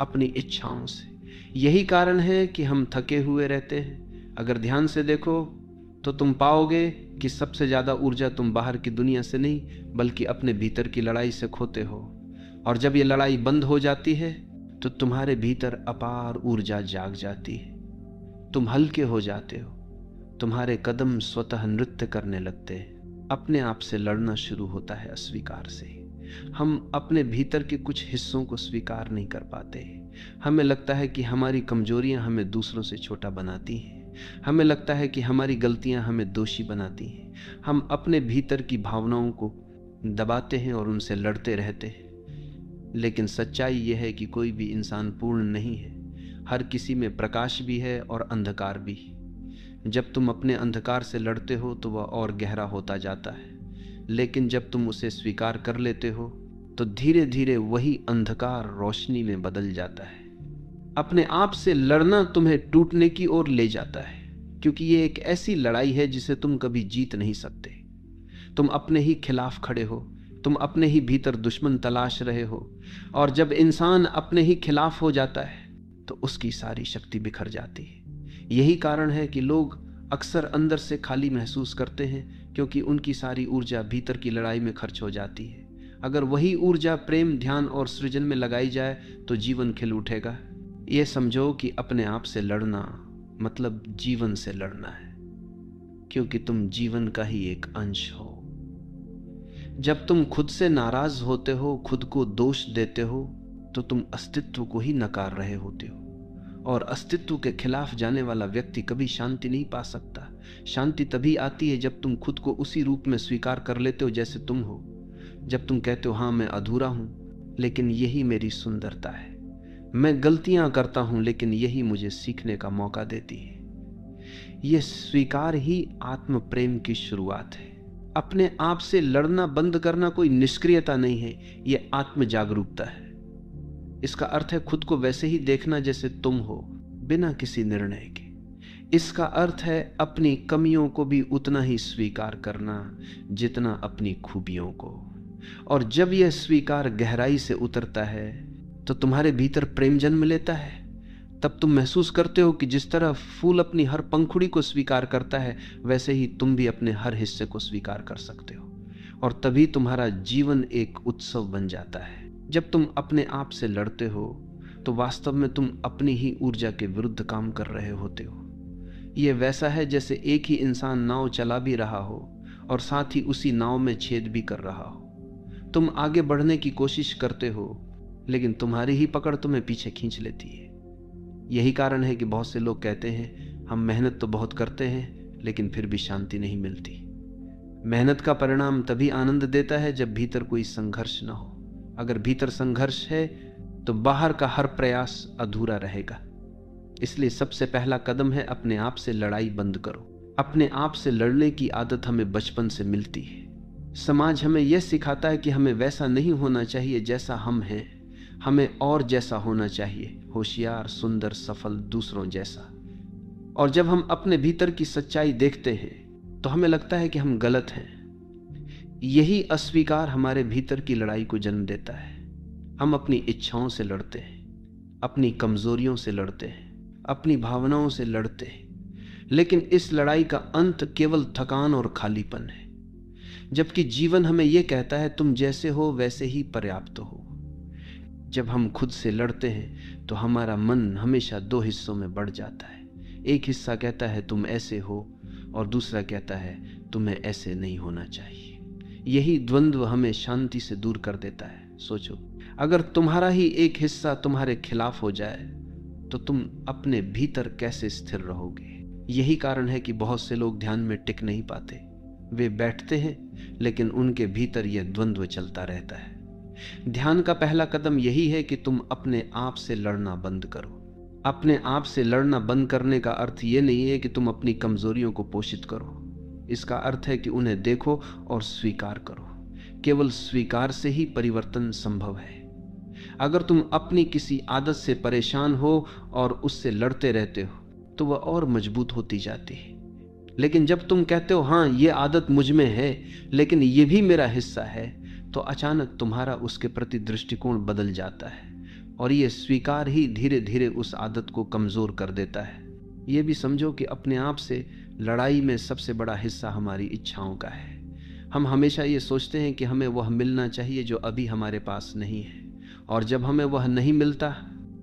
अपनी इच्छाओं से। यही कारण है कि हम थके हुए रहते हैं। अगर ध्यान से देखो तो तुम पाओगे कि सबसे ज्यादा ऊर्जा तुम बाहर की दुनिया से नहीं बल्कि अपने भीतर की लड़ाई से खोते हो। और जब ये लड़ाई बंद हो जाती है तो तुम्हारे भीतर अपार ऊर्जा जाग जाती है। तुम हल्के हो जाते हो, तुम्हारे कदम स्वतः नृत्य करने लगते हैं। अपने आप से लड़ना शुरू होता है अस्वीकार से। हम अपने भीतर के कुछ हिस्सों को स्वीकार नहीं कर पाते। हमें लगता है कि हमारी कमजोरियां हमें दूसरों से छोटा बनाती हैं। हमें लगता है कि हमारी गलतियां हमें दोषी बनाती हैं। हम अपने भीतर की भावनाओं को दबाते हैं और उनसे लड़ते रहते हैं। लेकिन सच्चाई यह है कि कोई भी इंसान पूर्ण नहीं है। हर किसी में प्रकाश भी है और अंधकार भी। जब तुम अपने अंधकार से लड़ते हो तो वह और गहरा होता जाता है, लेकिन जब तुम उसे स्वीकार कर लेते हो तो धीरे धीरे वही अंधकार रोशनी में बदल जाता है। अपने आप से लड़ना तुम्हें टूटने की ओर ले जाता है, क्योंकि ये एक ऐसी लड़ाई है जिसे तुम कभी जीत नहीं सकते। तुम अपने ही खिलाफ खड़े हो, तुम अपने ही भीतर दुश्मन तलाश रहे हो। और जब इंसान अपने ही खिलाफ हो जाता है तो उसकी सारी शक्ति बिखर जाती है। यही कारण है कि लोग अक्सर अंदर से खाली महसूस करते हैं, क्योंकि उनकी सारी ऊर्जा भीतर की लड़ाई में खर्च हो जाती है। अगर वही ऊर्जा प्रेम, ध्यान और सृजन में लगाई जाए तो जीवन खिल उठेगा। ये समझो कि अपने आप से लड़ना मतलब जीवन से लड़ना है, क्योंकि तुम जीवन का ही एक अंश हो। जब तुम खुद से नाराज होते हो, खुद को दोष देते हो, तो तुम अस्तित्व को ही नकार रहे होते हो। और अस्तित्व के खिलाफ जाने वाला व्यक्ति कभी शांति नहीं पा सकता। शांति तभी आती है जब तुम खुद को उसी रूप में स्वीकार कर लेते हो जैसे तुम हो। जब तुम कहते हो हाँ मैं अधूरा हूं, लेकिन यही मेरी सुंदरता है। मैं गलतियां करता हूं, लेकिन यही मुझे सीखने का मौका देती है। यह स्वीकार ही आत्म प्रेम की शुरुआत है। अपने आप से लड़ना बंद करना कोई निष्क्रियता नहीं है, यह आत्म जागरूकता है। इसका अर्थ है खुद को वैसे ही देखना जैसे तुम हो, बिना किसी निर्णय के। इसका अर्थ है अपनी कमियों को भी उतना ही स्वीकार करना जितना अपनी खूबियों को। और जब यह स्वीकार गहराई से उतरता है तो तुम्हारे भीतर प्रेम जन्म लेता है। तब तुम महसूस करते हो कि जिस तरह फूल अपनी हर पंखुड़ी को स्वीकार करता है, वैसे ही तुम भी अपने हर हिस्से को स्वीकार कर सकते हो। और तभी तुम्हारा जीवन एक उत्सव बन जाता है। जब तुम अपने आप से लड़ते हो तो वास्तव में तुम अपनी ही ऊर्जा के विरुद्ध काम कर रहे होते हो। यह वैसा है जैसे एक ही इंसान नाव चला भी रहा हो और साथ ही उसी नाव में छेद भी कर रहा हो। तुम आगे बढ़ने की कोशिश करते हो, लेकिन तुम्हारी ही पकड़ तुम्हें पीछे खींच लेती है। यही कारण है कि बहुत से लोग कहते हैं हम मेहनत तो बहुत करते हैं, लेकिन फिर भी शांति नहीं मिलती। मेहनत का परिणाम तभी आनंद देता है जब भीतर कोई संघर्ष न हो। अगर भीतर संघर्ष है तो बाहर का हर प्रयास अधूरा रहेगा। इसलिए सबसे पहला कदम है अपने आप से लड़ाई बंद करो। अपने आप से लड़ने की आदत हमें बचपन से मिलती है। समाज हमें यह सिखाता है कि हमें वैसा नहीं होना चाहिए जैसा हम हैं, हमें और जैसा होना चाहिए, होशियार, सुंदर, सफल, दूसरों जैसा। और जब हम अपने भीतर की सच्चाई देखते हैं तो हमें लगता है कि हम गलत हैं। यही अस्वीकार हमारे भीतर की लड़ाई को जन्म देता है। हम अपनी इच्छाओं से लड़ते हैं, अपनी कमजोरियों से लड़ते हैं, अपनी भावनाओं से लड़ते हैं, लेकिन इस लड़ाई का अंत केवल थकान और खालीपन है। जबकि जीवन हमें यह कहता है तुम जैसे हो वैसे ही पर्याप्त हो। जब हम खुद से लड़ते हैं तो हमारा मन हमेशा दो हिस्सों में बढ़ जाता है। एक हिस्सा कहता है तुम ऐसे हो, और दूसरा कहता है तुम्हें ऐसे नहीं होना चाहिए। यही द्वंद्व हमें शांति से दूर कर देता है। सोचो, अगर तुम्हारा ही एक हिस्सा तुम्हारे खिलाफ हो जाए तो तुम अपने भीतर कैसे स्थिर रहोगे? यही कारण है कि बहुत से लोग ध्यान में टिक नहीं पाते। वे बैठते हैं लेकिन उनके भीतर यह द्वंद्व चलता रहता है। ध्यान का पहला कदम यही है कि तुम अपने आप से लड़ना बंद करो। अपने आप से लड़ना बंद करने का अर्थ यह नहीं है कि तुम अपनी कमजोरियों को पोषित करो। इसका अर्थ है कि उन्हें देखो और स्वीकार करो। केवल स्वीकार से ही परिवर्तन संभव है। अगर तुम अपनी किसी आदत से परेशान हो और उससे लड़ते रहते हो तो वह और मजबूत होती जाती है। लेकिन जब तुम कहते हो हाँ ये आदत मुझ में है लेकिन ये भी मेरा हिस्सा है, तो अचानक तुम्हारा उसके प्रति दृष्टिकोण बदल जाता है और ये स्वीकार ही धीरे धीरे उस आदत को कमजोर कर देता है। ये भी समझो कि अपने आप से लड़ाई में सबसे बड़ा हिस्सा हमारी इच्छाओं का है। हम हमेशा ये सोचते हैं कि हमें वह मिलना चाहिए जो अभी हमारे पास नहीं है, और जब हमें वह नहीं मिलता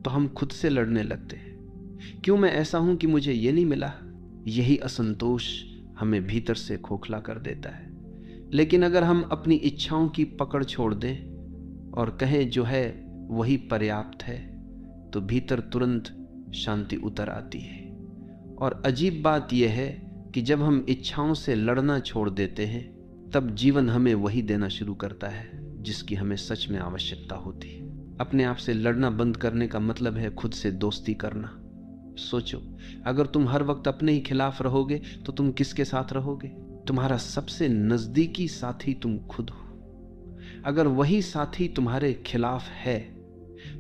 तो हम खुद से लड़ने लगते हैं। क्यों मैं ऐसा हूं कि मुझे ये नहीं मिला? यही असंतोष हमें भीतर से खोखला कर देता है। लेकिन अगर हम अपनी इच्छाओं की पकड़ छोड़ दें और कहें जो है वही पर्याप्त है, तो भीतर तुरंत शांति उतर आती है। और अजीब बात यह है कि जब हम इच्छाओं से लड़ना छोड़ देते हैं तब जीवन हमें वही देना शुरू करता है जिसकी हमें सच में आवश्यकता होती है। अपने आप से लड़ना बंद करने का मतलब है खुद से दोस्ती करना। सोचो, अगर तुम हर वक्त अपने ही खिलाफ रहोगे तो तुम किसके साथ रहोगे? तुम्हारा सबसे नजदीकी साथी तुम खुद हो। अगर वही साथी तुम्हारे खिलाफ है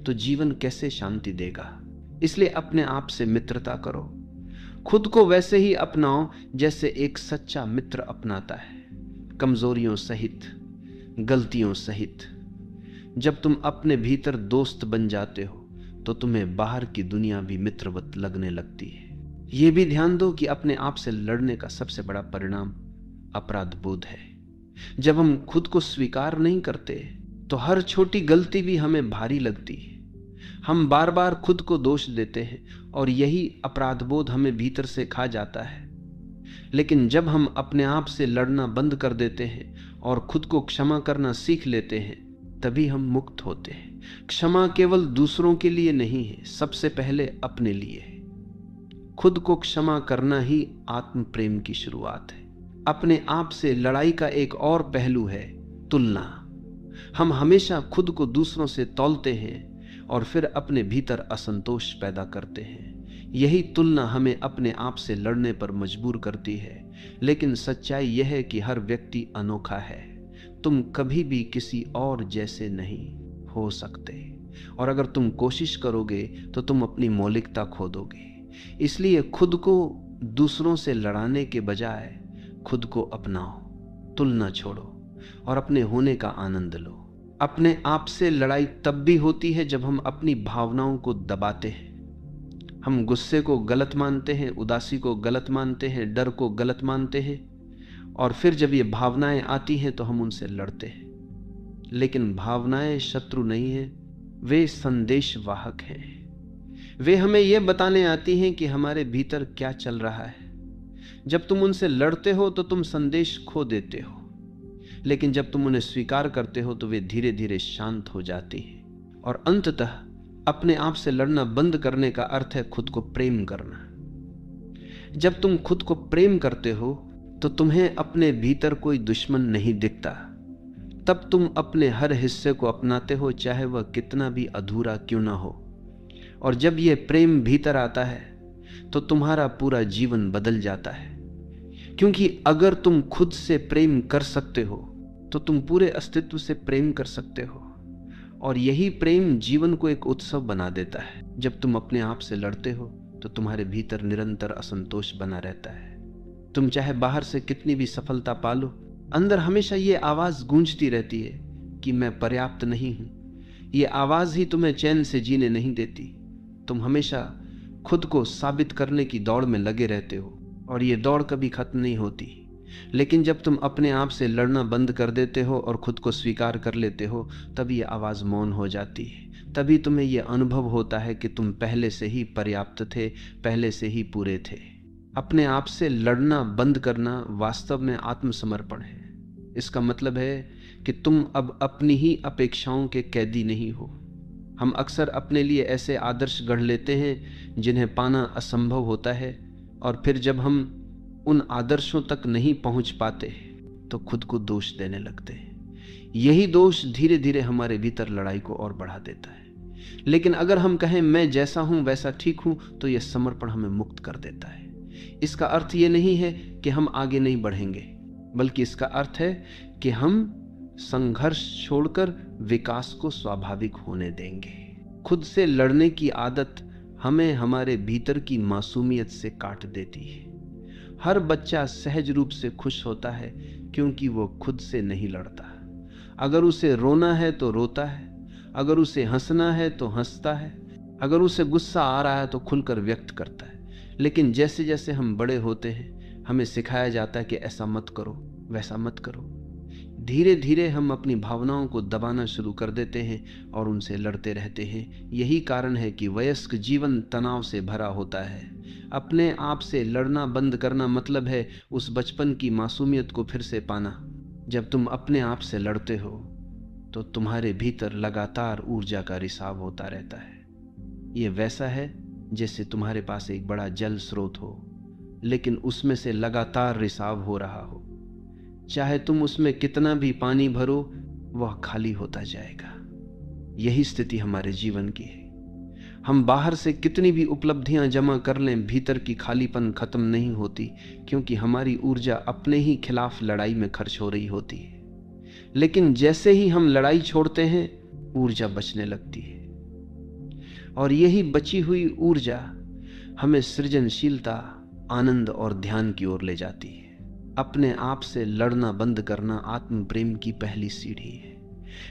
तो जीवन कैसे शांति देगा? इसलिए अपने आप से मित्रता करो। खुद को वैसे ही अपनाओ जैसे एक सच्चा मित्र अपनाता है, कमजोरियों सहित, गलतियों सहित। जब तुम अपने भीतर दोस्त बन जाते हो तो तुम्हें बाहर की दुनिया भी मित्रवत लगने लगती है। यह भी ध्यान दो कि अपने आप से लड़ने का सबसे बड़ा परिणाम अपराध बोध है। जब हम खुद को स्वीकार नहीं करते तो हर छोटी गलती भी हमें भारी लगती है। हम बार बार खुद को दोष देते हैं और यही अपराध बोध हमें भीतर से खा जाता है। लेकिन जब हम अपने आप से लड़ना बंद कर देते हैं और खुद को क्षमा करना सीख लेते हैं, तभी हम मुक्त होते हैं। क्षमा केवल दूसरों के लिए नहीं है, सबसे पहले अपने लिए है। खुद को क्षमा करना ही आत्म प्रेम की शुरुआत है। अपने आप से लड़ाई का एक और पहलू है तुलना। हम हमेशा खुद को दूसरों से तौलते हैं और फिर अपने भीतर असंतोष पैदा करते हैं। यही तुलना हमें अपने आप से लड़ने पर मजबूर करती है। लेकिन सच्चाई यह है कि हर व्यक्ति अनोखा है। तुम कभी भी किसी और जैसे नहीं हो सकते, और अगर तुम कोशिश करोगे तो तुम अपनी मौलिकता खो दोगे। इसलिए खुद को दूसरों से लड़ाने के बजाय खुद को अपनाओ, तुलना छोड़ो और अपने होने का आनंद लो। अपने आप से लड़ाई तब भी होती है जब हम अपनी भावनाओं को दबाते हैं। हम गुस्से को गलत मानते हैं, उदासी को गलत मानते हैं, डर को गलत मानते हैं, और फिर जब ये भावनाएं आती हैं तो हम उनसे लड़ते हैं। लेकिन भावनाएं शत्रु नहीं हैं, वे संदेशवाहक हैं। वे हमें यह बताने आती हैं कि हमारे भीतर क्या चल रहा है। जब तुम उनसे लड़ते हो तो तुम संदेश खो देते हो, लेकिन जब तुम उन्हें स्वीकार करते हो तो वे धीरे धीरे शांत हो जाती हैं। और अंततः अपने आप से लड़ना बंद करने का अर्थ है खुद को प्रेम करना। जब तुम खुद को प्रेम करते हो तो तुम्हें अपने भीतर कोई दुश्मन नहीं दिखता। तब तुम अपने हर हिस्से को अपनाते हो, चाहे वह कितना भी अधूरा क्यों ना हो। और जब यह प्रेम भीतर आता है तो तुम्हारा पूरा जीवन बदल जाता है। क्योंकि अगर तुम खुद से प्रेम कर सकते हो तो तुम पूरे अस्तित्व से प्रेम कर सकते हो। और यही प्रेम जीवन को एक उत्सव बना देता है। जब तुम अपने आप से लड़ते हो तो तुम्हारे भीतर निरंतर असंतोष बना रहता है। तुम चाहे बाहर से कितनी भी सफलता पालो, अंदर हमेशा ये आवाज गूंजती रहती है कि मैं पर्याप्त नहीं हूं। ये आवाज ही तुम्हें चैन से जीने नहीं देती। तुम हमेशा खुद को साबित करने की दौड़ में लगे रहते हो और ये दौड़ कभी खत्म नहीं होती। लेकिन जब तुम अपने आप से लड़ना बंद कर देते हो और खुद को स्वीकार कर लेते हो, तब ये आवाज मौन हो जाती है। तभी तुम्हें यह अनुभव होता है कि तुम पहले से ही पर्याप्त थे, पहले से ही पूरे थे। अपने आप से लड़ना बंद करना वास्तव में आत्मसमर्पण है। इसका मतलब है कि तुम अब अपनी ही अपेक्षाओं के कैदी नहीं हो। हम अक्सर अपने लिए ऐसे आदर्श गढ़ लेते हैं जिन्हें पाना असंभव होता है, और फिर जब हम उन आदर्शों तक नहीं पहुंच पाते तो खुद को दोष देने लगते हैं। यही दोष धीरे धीरे हमारे भीतर लड़ाई को और बढ़ा देता है। लेकिन अगर हम कहें मैं जैसा हूं वैसा ठीक हूं, तो यह समर्पण हमें मुक्त कर देता है। इसका अर्थ यह नहीं है कि हम आगे नहीं बढ़ेंगे, बल्कि इसका अर्थ है कि हम संघर्ष छोड़कर विकास को स्वाभाविक होने देंगे। खुद से लड़ने की आदत हमें हमारे भीतर की मासूमियत से काट देती है। हर बच्चा सहज रूप से खुश होता है क्योंकि वो खुद से नहीं लड़ता। अगर उसे रोना है तो रोता है, अगर उसे हंसना है तो हंसता है, अगर उसे गुस्सा आ रहा है तो खुलकर व्यक्त करता है। लेकिन जैसे जैसे हम बड़े होते हैं हमें सिखाया जाता है कि ऐसा मत करो, वैसा मत करो। धीरे धीरे हम अपनी भावनाओं को दबाना शुरू कर देते हैं और उनसे लड़ते रहते हैं। यही कारण है कि वयस्क जीवन तनाव से भरा होता है। अपने आप से लड़ना बंद करना मतलब है उस बचपन की मासूमियत को फिर से पाना। जब तुम अपने आप से लड़ते हो तो तुम्हारे भीतर लगातार ऊर्जा का रिसाव होता रहता है। ये वैसा है जैसे तुम्हारे पास एक बड़ा जल स्रोत हो, लेकिन उसमें से लगातार रिसाव हो रहा हो। चाहे तुम उसमें कितना भी पानी भरो, वह खाली होता जाएगा। यही स्थिति हमारे जीवन की है। हम बाहर से कितनी भी उपलब्धियां जमा कर लें, भीतर की खालीपन खत्म नहीं होती, क्योंकि हमारी ऊर्जा अपने ही खिलाफ लड़ाई में खर्च हो रही होती है। लेकिन जैसे ही हम लड़ाई छोड़ते हैं, ऊर्जा बचने लगती है, और यही बची हुई ऊर्जा हमें सृजनशीलता, आनंद और ध्यान की ओर ले जाती है। अपने आप से लड़ना बंद करना आत्म प्रेम की पहली सीढ़ी है।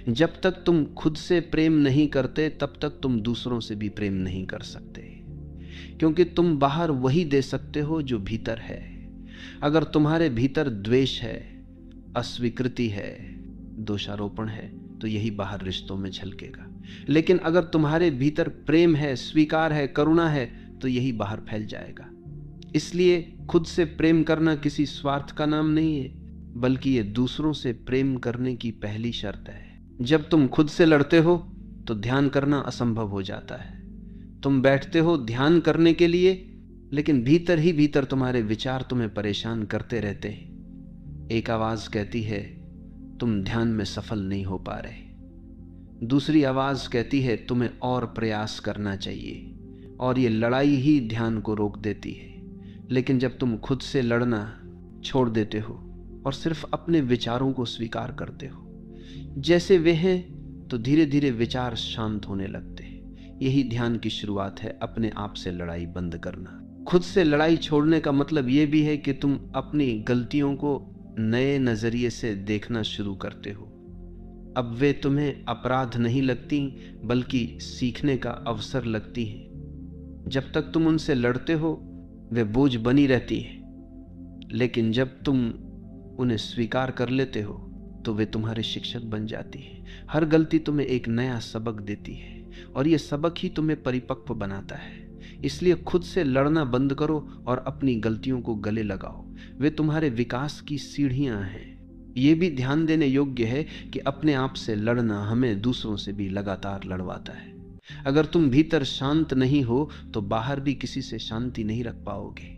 जब तक तुम खुद से प्रेम नहीं करते, तब तक तुम दूसरों से भी प्रेम नहीं कर सकते, क्योंकि तुम बाहर वही दे सकते हो जो भीतर है। अगर तुम्हारे भीतर द्वेष है, अस्वीकृति है, दोषारोपण है, तो यही बाहर रिश्तों में झलकेगा। लेकिन अगर तुम्हारे भीतर प्रेम है, स्वीकार है, करुणा है, तो यही बाहर फैल जाएगा। इसलिए खुद से प्रेम करना किसी स्वार्थ का नाम नहीं है, बल्कि ये दूसरों से प्रेम करने की पहली शर्त है। जब तुम खुद से लड़ते हो तो ध्यान करना असंभव हो जाता है। तुम बैठते हो ध्यान करने के लिए, लेकिन भीतर ही भीतर तुम्हारे विचार तुम्हें परेशान करते रहते हैं। एक आवाज कहती है तुम ध्यान में सफल नहीं हो पा रहे, दूसरी आवाज कहती है तुम्हें और प्रयास करना चाहिए, और ये लड़ाई ही ध्यान को रोक देती है। लेकिन जब तुम खुद से लड़ना छोड़ देते हो और सिर्फ अपने विचारों को स्वीकार करते हो जैसे वे हैं, तो धीरे धीरे विचार शांत होने लगते हैं। यही ध्यान की शुरुआत है, अपने आप से लड़ाई बंद करना। खुद से लड़ाई छोड़ने का मतलब यह भी है कि तुम अपनी गलतियों को नए नजरिए से देखना शुरू करते हो। अब वे तुम्हें अपराध नहीं लगती, बल्कि सीखने का अवसर लगती हैं। जब तक तुम उनसे लड़ते हो वे बोझ बनी रहती है, लेकिन जब तुम उन्हें स्वीकार कर लेते हो तो वे तुम्हारे शिक्षक बन जाती है। हर गलती तुम्हें एक नया सबक देती है, और यह सबक ही तुम्हें परिपक्व बनाता है। इसलिए खुद से लड़ना बंद करो और अपनी गलतियों को गले लगाओ। वे तुम्हारे विकास की सीढ़ियां हैं। ये भी ध्यान देने योग्य है कि अपने आप से लड़ना हमें दूसरों से भी लगातार लड़वाता है। अगर तुम भीतर शांत नहीं हो तो बाहर भी किसी से शांति नहीं रख पाओगे।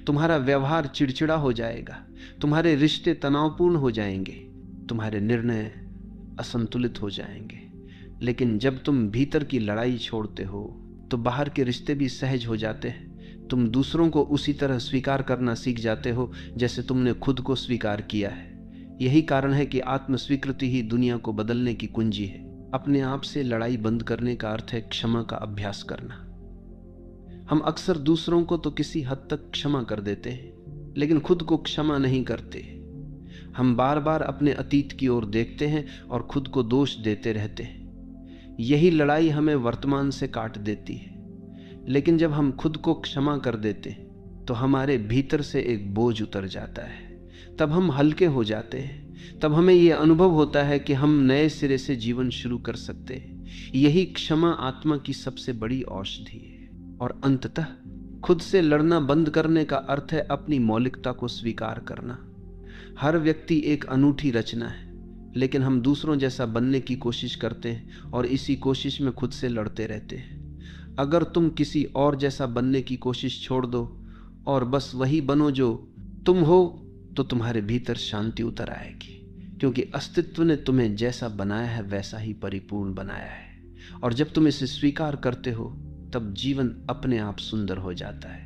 तुम्हारा व्यवहार चिड़चिड़ा हो जाएगा, तुम्हारे रिश्ते तनावपूर्ण हो जाएंगे, तुम्हारे निर्णय असंतुलित हो जाएंगे। लेकिन जब तुम भीतर की लड़ाई छोड़ते हो तो बाहर के रिश्ते भी सहज हो जाते हैं। तुम दूसरों को उसी तरह स्वीकार करना सीख जाते हो जैसे तुमने खुद को स्वीकार किया है। यही कारण है कि आत्मस्वीकृति ही दुनिया को बदलने की कुंजी है। अपने आप से लड़ाई बंद करने का अर्थ है क्षमा का अभ्यास करना। हम अक्सर दूसरों को तो किसी हद तक क्षमा कर देते हैं, लेकिन खुद को क्षमा नहीं करते। हम बार बार अपने अतीत की ओर देखते हैं और खुद को दोष देते रहते हैं। यही लड़ाई हमें वर्तमान से काट देती है। लेकिन जब हम खुद को क्षमा कर देते हैं तो हमारे भीतर से एक बोझ उतर जाता है। तब हम हल्के हो जाते हैं। तब हमें यह अनुभव होता है कि हम नए सिरे से जीवन शुरू कर सकते हैं। यही क्षमा आत्मा की सबसे बड़ी औषधि है। और अंततः खुद से लड़ना बंद करने का अर्थ है अपनी मौलिकता को स्वीकार करना। हर व्यक्ति एक अनूठी रचना है, लेकिन हम दूसरों जैसा बनने की कोशिश करते हैं और इसी कोशिश में खुद से लड़ते रहते हैं। अगर तुम किसी और जैसा बनने की कोशिश छोड़ दो और बस वही बनो जो तुम हो, तो तुम्हारे भीतर शांति उतर आएगी, क्योंकि अस्तित्व ने तुम्हें जैसा बनाया है वैसा ही परिपूर्ण बनाया है। और जब तुम इसे स्वीकार करते हो तब जीवन अपने आप सुंदर हो जाता है।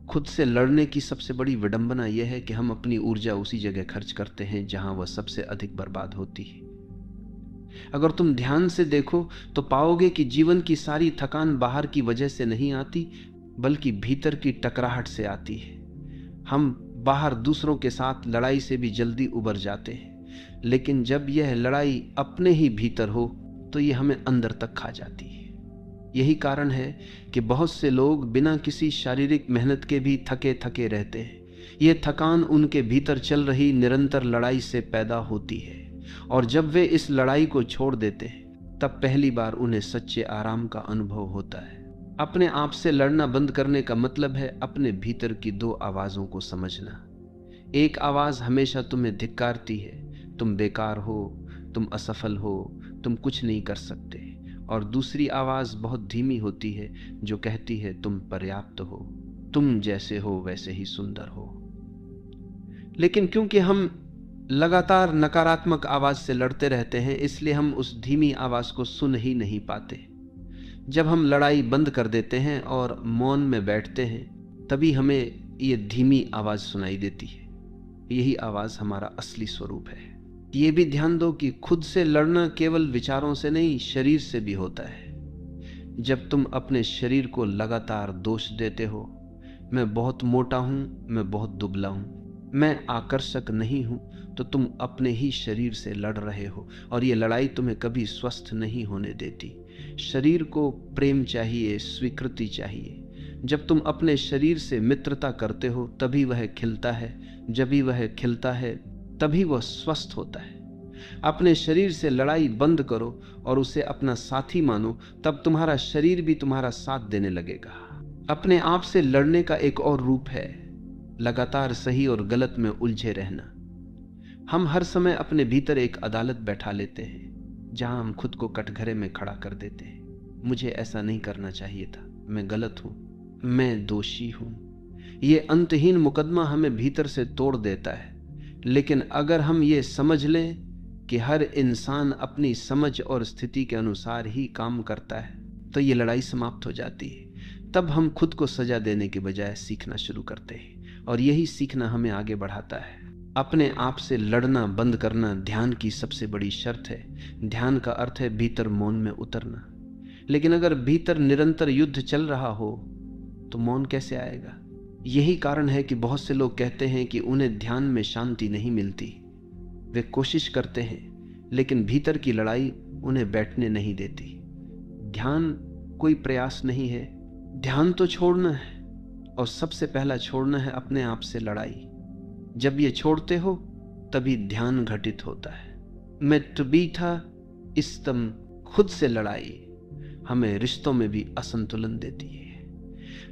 खुद से लड़ने की सबसे बड़ी विडंबना यह है कि हम अपनी ऊर्जा उसी जगह खर्च करते हैं जहां वह सबसे अधिक बर्बाद होती है। अगर तुम ध्यान से देखो तो पाओगे कि जीवन की सारी थकान बाहर की वजह से नहीं आती, बल्कि भीतर की टकराहट से आती है। हम बाहर दूसरों के साथ लड़ाई से भी जल्दी उबर जाते हैं, लेकिन जब यह लड़ाई अपने ही भीतर हो तो यह हमें अंदर तक खा जाती है। यही कारण है कि बहुत से लोग बिना किसी शारीरिक मेहनत के भी थके थके रहते हैं। यह थकान उनके भीतर चल रही निरंतर लड़ाई से पैदा होती है, और जब वे इस लड़ाई को छोड़ देते हैं तब पहली बार उन्हें सच्चे आराम का अनुभव होता है। अपने आप से लड़ना बंद करने का मतलब है अपने भीतर की दो आवाज़ों को समझना। एक आवाज़ हमेशा तुम्हें धिक्कारती है, तुम बेकार हो, तुम असफल हो, तुम कुछ नहीं कर सकते। और दूसरी आवाज़ बहुत धीमी होती है जो कहती है तुम पर्याप्त हो, तुम जैसे हो वैसे ही सुंदर हो। लेकिन क्योंकि हम लगातार नकारात्मक आवाज़ से लड़ते रहते हैं, इसलिए हम उस धीमी आवाज़ को सुन ही नहीं पाते। जब हम लड़ाई बंद कर देते हैं और मौन में बैठते हैं, तभी हमें ये धीमी आवाज़ सुनाई देती है। यही आवाज़ हमारा असली स्वरूप है। ये भी ध्यान दो कि खुद से लड़ना केवल विचारों से नहीं, शरीर से भी होता है। जब तुम अपने शरीर को लगातार दोष देते हो, मैं बहुत मोटा हूँ, मैं बहुत दुबला हूँ, मैं आकर्षक नहीं हूँ, तो तुम अपने ही शरीर से लड़ रहे हो, और ये लड़ाई तुम्हें कभी स्वस्थ नहीं होने देती। शरीर को प्रेम चाहिए, स्वीकृति चाहिए। जब तुम अपने शरीर से मित्रता करते हो तभी वह खिलता है। जब भी वह खिलता है तभी वह स्वस्थ होता है। अपने शरीर से लड़ाई बंद करो और उसे अपना साथी मानो, तब तुम्हारा शरीर भी तुम्हारा साथ देने लगेगा। अपने आप से लड़ने का एक और रूप है लगातार सही और गलत में उलझे रहना। हम हर समय अपने भीतर एक अदालत बैठा लेते हैं जहां हम खुद को कटघरे में खड़ा कर देते हैं। मुझे ऐसा नहीं करना चाहिए था, मैं गलत हूं, मैं दोषी हूं। ये अंतहीन मुकदमा हमें भीतर से तोड़ देता है। लेकिन अगर हम ये समझ लें कि हर इंसान अपनी समझ और स्थिति के अनुसार ही काम करता है, तो ये लड़ाई समाप्त हो जाती है। तब हम खुद को सजा देने के बजाय सीखना शुरू करते हैं, और यही सीखना हमें आगे बढ़ाता है। अपने आप से लड़ना बंद करना ध्यान की सबसे बड़ी शर्त है। ध्यान का अर्थ है भीतर मौन में उतरना। लेकिन अगर भीतर निरंतर युद्ध चल रहा हो तो मौन कैसे आएगा? यही कारण है कि बहुत से लोग कहते हैं कि उन्हें ध्यान में शांति नहीं मिलती। वे कोशिश करते हैं, लेकिन भीतर की लड़ाई उन्हें बैठने नहीं देती। ध्यान कोई प्रयास नहीं है। ध्यान तो छोड़ना है, और सबसे पहला छोड़ना है अपने आप से लड़ाई। जब ये छोड़ते हो तभी ध्यान घटित होता है। मैं तुबीथा इस्तम, खुद से लड़ाई हमें रिश्तों में भी असंतुलन देती है।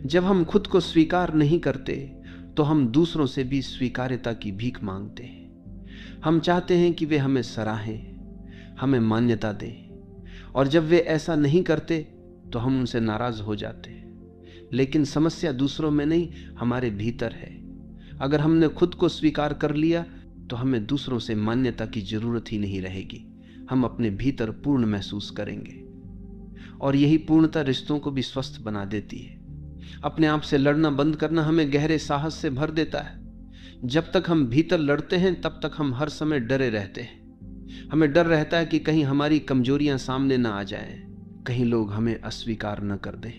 जब हम खुद को स्वीकार नहीं करते तो हम दूसरों से भी स्वीकार्यता की भीख मांगते हैं। हम चाहते हैं कि वे हमें सराहें, हमें मान्यता दें, और जब वे ऐसा नहीं करते तो हम उनसे नाराज हो जाते हैं। लेकिन समस्या दूसरों में नहीं, हमारे भीतर है। अगर हमने खुद को स्वीकार कर लिया तो हमें दूसरों से मान्यता की जरूरत ही नहीं रहेगी। हम अपने भीतर पूर्ण महसूस करेंगे, और यही पूर्णता रिश्तों को भी स्वस्थ बना देती है। अपने आप से लड़ना बंद करना हमें गहरे साहस से भर देता है। जब तक हम भीतर लड़ते हैं तब तक हम हर समय डरे रहते हैं। हमें डर रहता है कि कहीं हमारी कमजोरियां सामने ना आ जाएं, कहीं लोग हमें अस्वीकार न कर दें।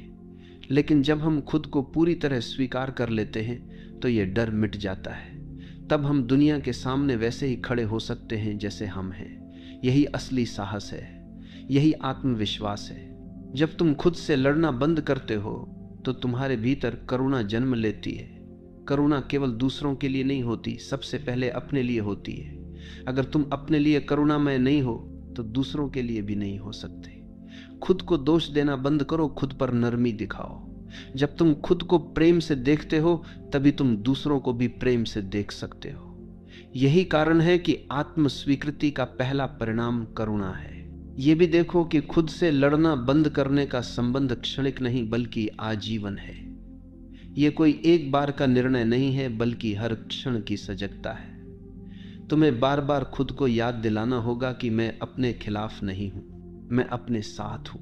लेकिन जब हम खुद को पूरी तरह स्वीकार कर लेते हैं तो ये डर मिट जाता है। तब हम दुनिया के सामने वैसे ही खड़े हो सकते हैं जैसे हम हैं। यही असली साहस है, यही आत्मविश्वास है। जब तुम खुद से लड़ना बंद करते हो तो तुम्हारे भीतर करुणा जन्म लेती है। करुणा केवल दूसरों के लिए नहीं होती, सबसे पहले अपने लिए होती है। अगर तुम अपने लिए करुणामय नहीं हो तो दूसरों के लिए भी नहीं हो सकते। खुद को दोष देना बंद करो, खुद पर नरमी दिखाओ। जब तुम खुद को प्रेम से देखते हो तभी तुम दूसरों को भी प्रेम से देख सकते हो। यही कारण है कि आत्म स्वीकृति का पहला परिणाम करुणा है। ये भी देखो कि खुद से लड़ना बंद करने का संबंध क्षणिक नहीं बल्कि आजीवन है। ये कोई एक बार का निर्णय नहीं है, बल्कि हर क्षण की सजगता है। तुम्हें बार बार खुद को याद दिलाना होगा कि मैं अपने खिलाफ नहीं हूं, मैं अपने साथ हूं।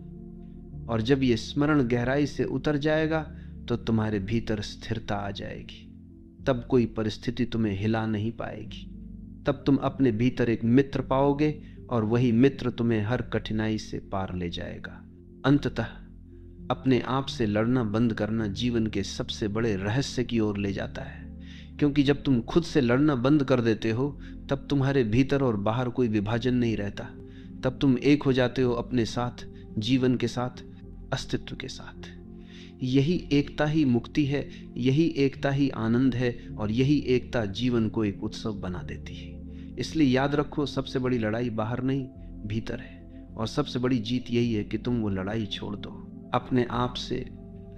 और जब ये स्मरण गहराई से उतर जाएगा तो तुम्हारे भीतर स्थिरता आ जाएगी। तब कोई परिस्थिति तुम्हें हिला नहीं पाएगी। तब तुम अपने भीतर एक मित्र पाओगे, और वही मित्र तुम्हें हर कठिनाई से पार ले जाएगा। अंततः अपने आप से लड़ना बंद करना जीवन के सबसे बड़े रहस्य की ओर ले जाता है। क्योंकि जब तुम खुद से लड़ना बंद कर देते हो तब तुम्हारे भीतर और बाहर कोई विभाजन नहीं रहता। तब तुम एक हो जाते हो अपने साथ, जीवन के साथ, अस्तित्व के साथ। यही एकता ही मुक्ति है, यही एकता ही आनंद है, और यही एकता जीवन को एक उत्सव बना देती है। इसलिए याद रखो, सबसे बड़ी लड़ाई बाहर नहीं भीतर है, और सबसे बड़ी जीत यही है कि तुम वो लड़ाई छोड़ दो अपने आप से।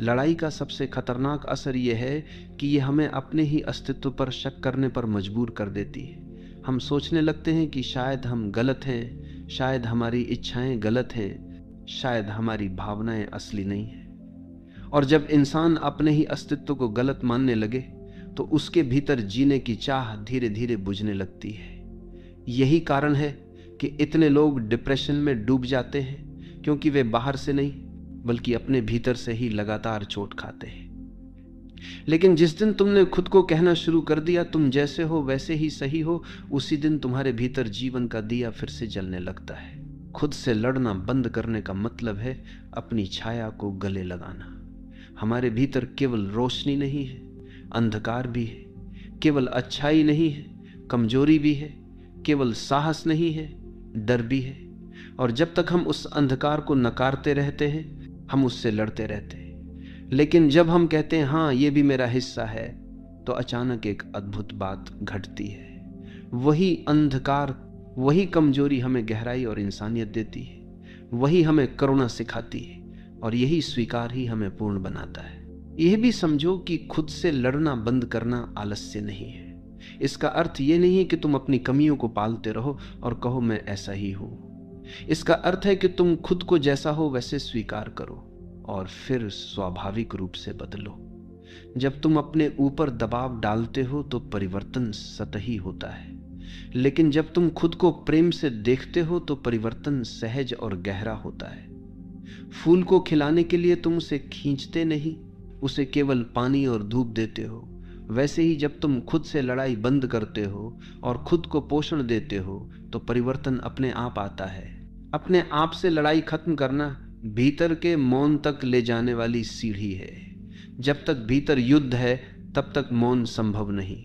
लड़ाई का सबसे खतरनाक असर यह है कि ये हमें अपने ही अस्तित्व पर शक करने पर मजबूर कर देती है। हम सोचने लगते हैं कि शायद हम गलत हैं, शायद हमारी इच्छाएं गलत हैं, शायद हमारी भावनाएं असली नहीं हैं। और जब इंसान अपने ही अस्तित्व को गलत मानने लगे तो उसके भीतर जीने की चाह धीरे धीरे बुझने लगती है। यही कारण है कि इतने लोग डिप्रेशन में डूब जाते हैं, क्योंकि वे बाहर से नहीं बल्कि अपने भीतर से ही लगातार चोट खाते हैं। लेकिन जिस दिन तुमने खुद को कहना शुरू कर दिया तुम जैसे हो वैसे ही सही हो, उसी दिन तुम्हारे भीतर जीवन का दिया फिर से जलने लगता है। खुद से लड़ना बंद करने का मतलब है अपनी छाया को गले लगाना। हमारे भीतर केवल रोशनी नहीं है, अंधकार भी है। केवल अच्छाई नहीं है, कमजोरी भी है। केवल साहस नहीं है, डर भी है। और जब तक हम उस अंधकार को नकारते रहते हैं हम उससे लड़ते रहते हैं। लेकिन जब हम कहते हैं हाँ ये भी मेरा हिस्सा है, तो अचानक एक अद्भुत बात घटती है। वही अंधकार, वही कमजोरी हमें गहराई और इंसानियत देती है। वही हमें करुणा सिखाती है, और यही स्वीकार ही हमें पूर्ण बनाता है। यह भी समझो कि खुद से लड़ना बंद करना आलस्य नहीं है। इसका अर्थ ये नहीं है कि तुम अपनी कमियों को पालते रहो और कहो मैं ऐसा ही हूं। इसका अर्थ है कि तुम खुद को जैसा हो वैसे स्वीकार करो और फिर स्वाभाविक रूप से बदलो। जब तुम अपने ऊपर दबाव डालते हो तो परिवर्तन सतही होता है, लेकिन जब तुम खुद को प्रेम से देखते हो तो परिवर्तन सहज और गहरा होता है। फूल को खिलाने के लिए तुम उसे खींचते नहीं, उसे केवल पानी और धूप देते हो। वैसे ही जब तुम खुद से लड़ाई बंद करते हो और खुद को पोषण देते हो तो परिवर्तन अपने आप आता है। अपने आप से लड़ाई खत्म करना भीतर के मौन तक ले जाने वाली सीढ़ी है। जब तक भीतर युद्ध है तब तक मौन संभव नहीं।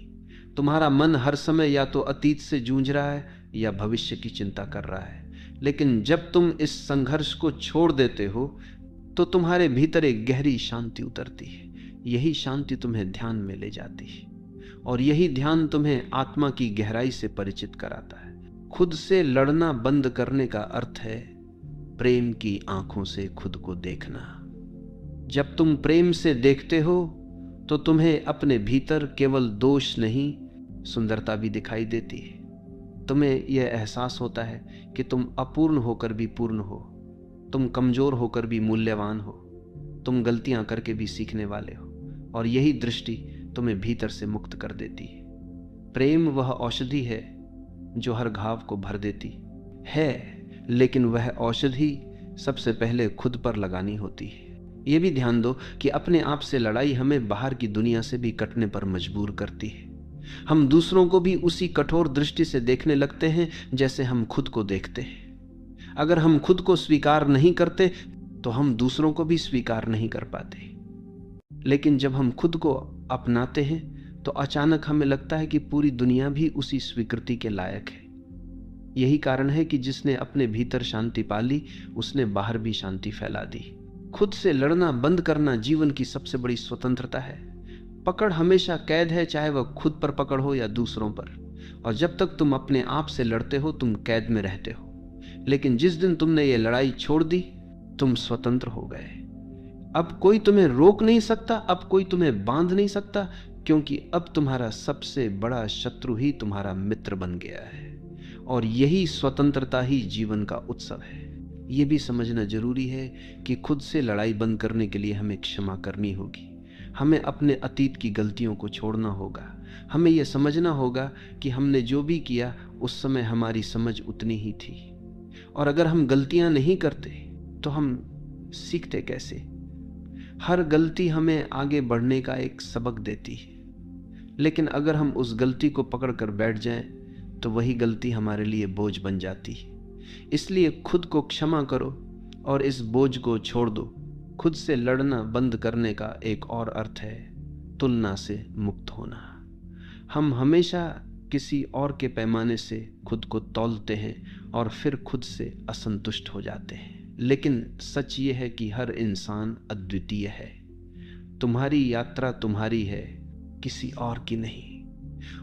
तुम्हारा मन हर समय या तो अतीत से जूझ रहा है या भविष्य की चिंता कर रहा है, लेकिन जब तुम इस संघर्ष को छोड़ देते हो तो तुम्हारे भीतर एक गहरी शांति उतरती है। यही शांति तुम्हें ध्यान में ले जाती है और यही ध्यान तुम्हें आत्मा की गहराई से परिचित कराता है। खुद से लड़ना बंद करने का अर्थ है प्रेम की आंखों से खुद को देखना। जब तुम प्रेम से देखते हो तो तुम्हें अपने भीतर केवल दोष नहीं, सुंदरता भी दिखाई देती है। तुम्हें यह एहसास होता है कि तुम अपूर्ण होकर भी पूर्ण हो, तुम कमजोर होकर भी मूल्यवान हो, तुम गलतियां करके भी सीखने वाले हो, और यही दृष्टि तुम्हें भीतर से मुक्त कर देती है। प्रेम वह औषधि है जो हर घाव को भर देती है, लेकिन वह औषधि सबसे पहले खुद पर लगानी होती है। यह भी ध्यान दो कि अपने आप से लड़ाई हमें बाहर की दुनिया से भी कटने पर मजबूर करती है। हम दूसरों को भी उसी कठोर दृष्टि से देखने लगते हैं जैसे हम खुद को देखते हैं। अगर हम खुद को स्वीकार नहीं करते तो हम दूसरों को भी स्वीकार नहीं कर पाते, लेकिन जब हम खुद को अपनाते हैं तो अचानक हमें लगता है कि पूरी दुनिया भी उसी स्वीकृति के लायक है। यही कारण है कि जिसने अपने भीतर शांति पाली उसने बाहर भी शांति फैला दी। खुद से लड़ना बंद करना जीवन की सबसे बड़ी स्वतंत्रता है। पकड़ हमेशा कैद है, चाहे वह खुद पर पकड़ हो या दूसरों पर, और जब तक तुम अपने आप से लड़ते हो तुम कैद में रहते हो। लेकिन जिस दिन तुमने ये लड़ाई छोड़ दी तुम स्वतंत्र हो गए। अब कोई तुम्हें रोक नहीं सकता, अब कोई तुम्हें बांध नहीं सकता, क्योंकि अब तुम्हारा सबसे बड़ा शत्रु ही तुम्हारा मित्र बन गया है। और यही स्वतंत्रता ही जीवन का उत्सव है। यह भी समझना जरूरी है कि खुद से लड़ाई बंद करने के लिए हमें क्षमा करनी होगी। हमें अपने अतीत की गलतियों को छोड़ना होगा। हमें यह समझना होगा कि हमने जो भी किया उस समय हमारी समझ उतनी ही थी, और अगर हम गलतियां नहीं करते तो हम सीखते कैसे। हर गलती हमें आगे बढ़ने का एक सबक देती है, लेकिन अगर हम उस गलती को पकड़कर बैठ जाएं तो वही गलती हमारे लिए बोझ बन जाती है। इसलिए खुद को क्षमा करो और इस बोझ को छोड़ दो। खुद से लड़ना बंद करने का एक और अर्थ है तुलना से मुक्त होना। हम हमेशा किसी और के पैमाने से खुद को तौलते हैं और फिर खुद से असंतुष्ट हो जाते हैं, लेकिन सच ये है कि हर इंसान अद्वितीय है। तुम्हारी यात्रा तुम्हारी है, किसी और की नहीं।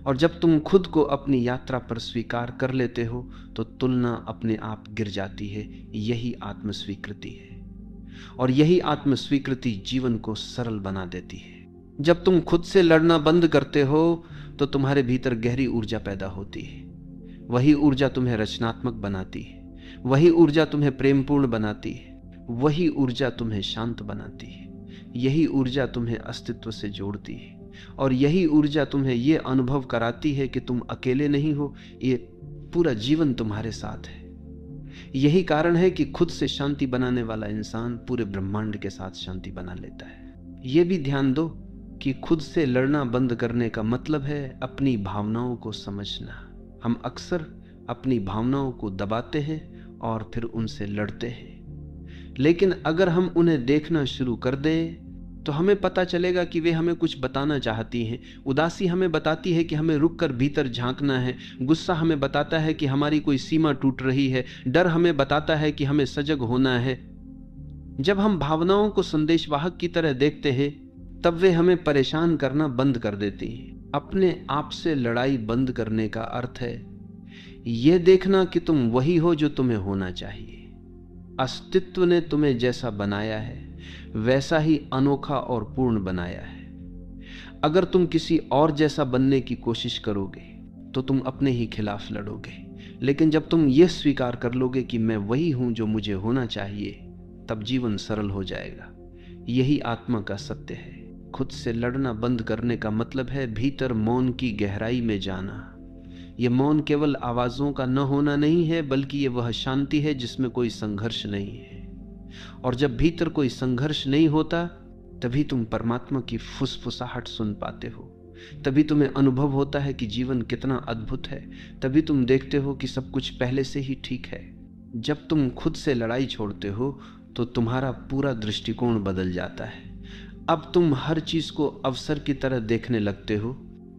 और जब तुम खुद को अपनी यात्रा पर स्वीकार कर लेते हो तो तुलना अपने आप गिर जाती है। यही आत्मस्वीकृति है, और यही आत्मस्वीकृति जीवन को सरल बना देती है। जब तुम खुद से लड़ना बंद करते हो तो तुम्हारे भीतर गहरी ऊर्जा पैदा होती है। वही ऊर्जा तुम्हें रचनात्मक बनाती है, वही ऊर्जा तुम्हें प्रेमपूर्ण बनाती है, वही ऊर्जा तुम्हें शांत बनाती है। यही ऊर्जा तुम्हें अस्तित्व से जोड़ती है, और यही ऊर्जा तुम्हें यह अनुभव कराती है कि तुम अकेले नहीं हो, ये पूरा जीवन तुम्हारे साथ है। यही कारण है कि खुद से शांति बनाने वाला इंसान पूरे ब्रह्मांड के साथ शांति बना लेता है। यह भी ध्यान दो कि खुद से लड़ना बंद करने का मतलब है अपनी भावनाओं को समझना। हम अक्सर अपनी भावनाओं को दबाते हैं और फिर उनसे लड़ते हैं, लेकिन अगर हम उन्हें देखना शुरू कर दें तो हमें पता चलेगा कि वे हमें कुछ बताना चाहती हैं। उदासी हमें बताती है कि हमें रुककर भीतर झांकना है। गुस्सा हमें बताता है कि हमारी कोई सीमा टूट रही है। डर हमें बताता है कि हमें सजग होना है। जब हम भावनाओं को संदेशवाहक की तरह देखते हैं तब वे हमें परेशान करना बंद कर देती हैं। अपने आप से लड़ाई बंद करने का अर्थ है यह देखना कि तुम वही हो जो तुम्हें होना चाहिए। अस्तित्व ने तुम्हें जैसा बनाया है वैसा ही अनोखा और पूर्ण बनाया है। अगर तुम किसी और जैसा बनने की कोशिश करोगे तो तुम अपने ही खिलाफ लड़ोगे, लेकिन जब तुम यह स्वीकार कर लोगे कि मैं वही हूं जो मुझे होना चाहिए, तब जीवन सरल हो जाएगा। यही आत्मा का सत्य है। खुद से लड़ना बंद करने का मतलब है भीतर मौन की गहराई में जाना। यह मौन केवल आवाजों का न होना नहीं है, बल्कि यह वह शांति है जिसमें कोई संघर्ष नहीं है। और जब भीतर कोई संघर्ष नहीं होता, तभी तुम परमात्मा की फुसफुसाहट सुन पाते हो। तभी तुम्हें अनुभव होता है कि जीवन कितना अद्भुत है। तभी तुम देखते हो कि सब कुछ पहले से ही ठीक है। जब तुम खुद से लड़ाई छोड़ते हो तो तुम्हारा पूरा दृष्टिकोण बदल जाता है। अब तुम हर चीज को अवसर की तरह देखने लगते हो,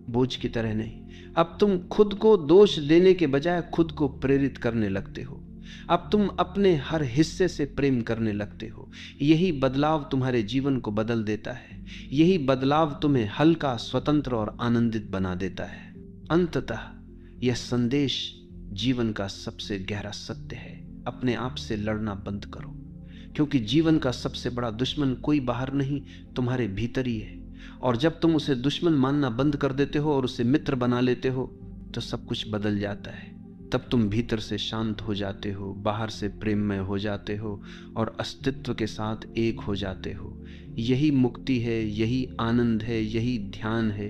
बोझ की तरह नहीं। अब तुम खुद को दोष देने के बजाय खुद को प्रेरित करने लगते हो। अब तुम अपने हर हिस्से से प्रेम करने लगते हो। यही बदलाव तुम्हारे जीवन को बदल देता है। यही बदलाव तुम्हें हल्का, स्वतंत्र और आनंदित बना देता है। अंततः यह संदेश जीवन का सबसे गहरा सत्य है। अपने आप से लड़ना बंद करो, क्योंकि जीवन का सबसे बड़ा दुश्मन कोई बाहर नहीं, तुम्हारे भीतर ही है। और जब तुम उसे दुश्मन मानना बंद कर देते हो और उसे मित्र बना लेते हो, तो सब कुछ बदल जाता है। तब तुम भीतर से शांत हो जाते हो, बाहर से प्रेममय हो जाते हो और अस्तित्व के साथ एक हो जाते हो। यही मुक्ति है, यही आनंद है, यही ध्यान है,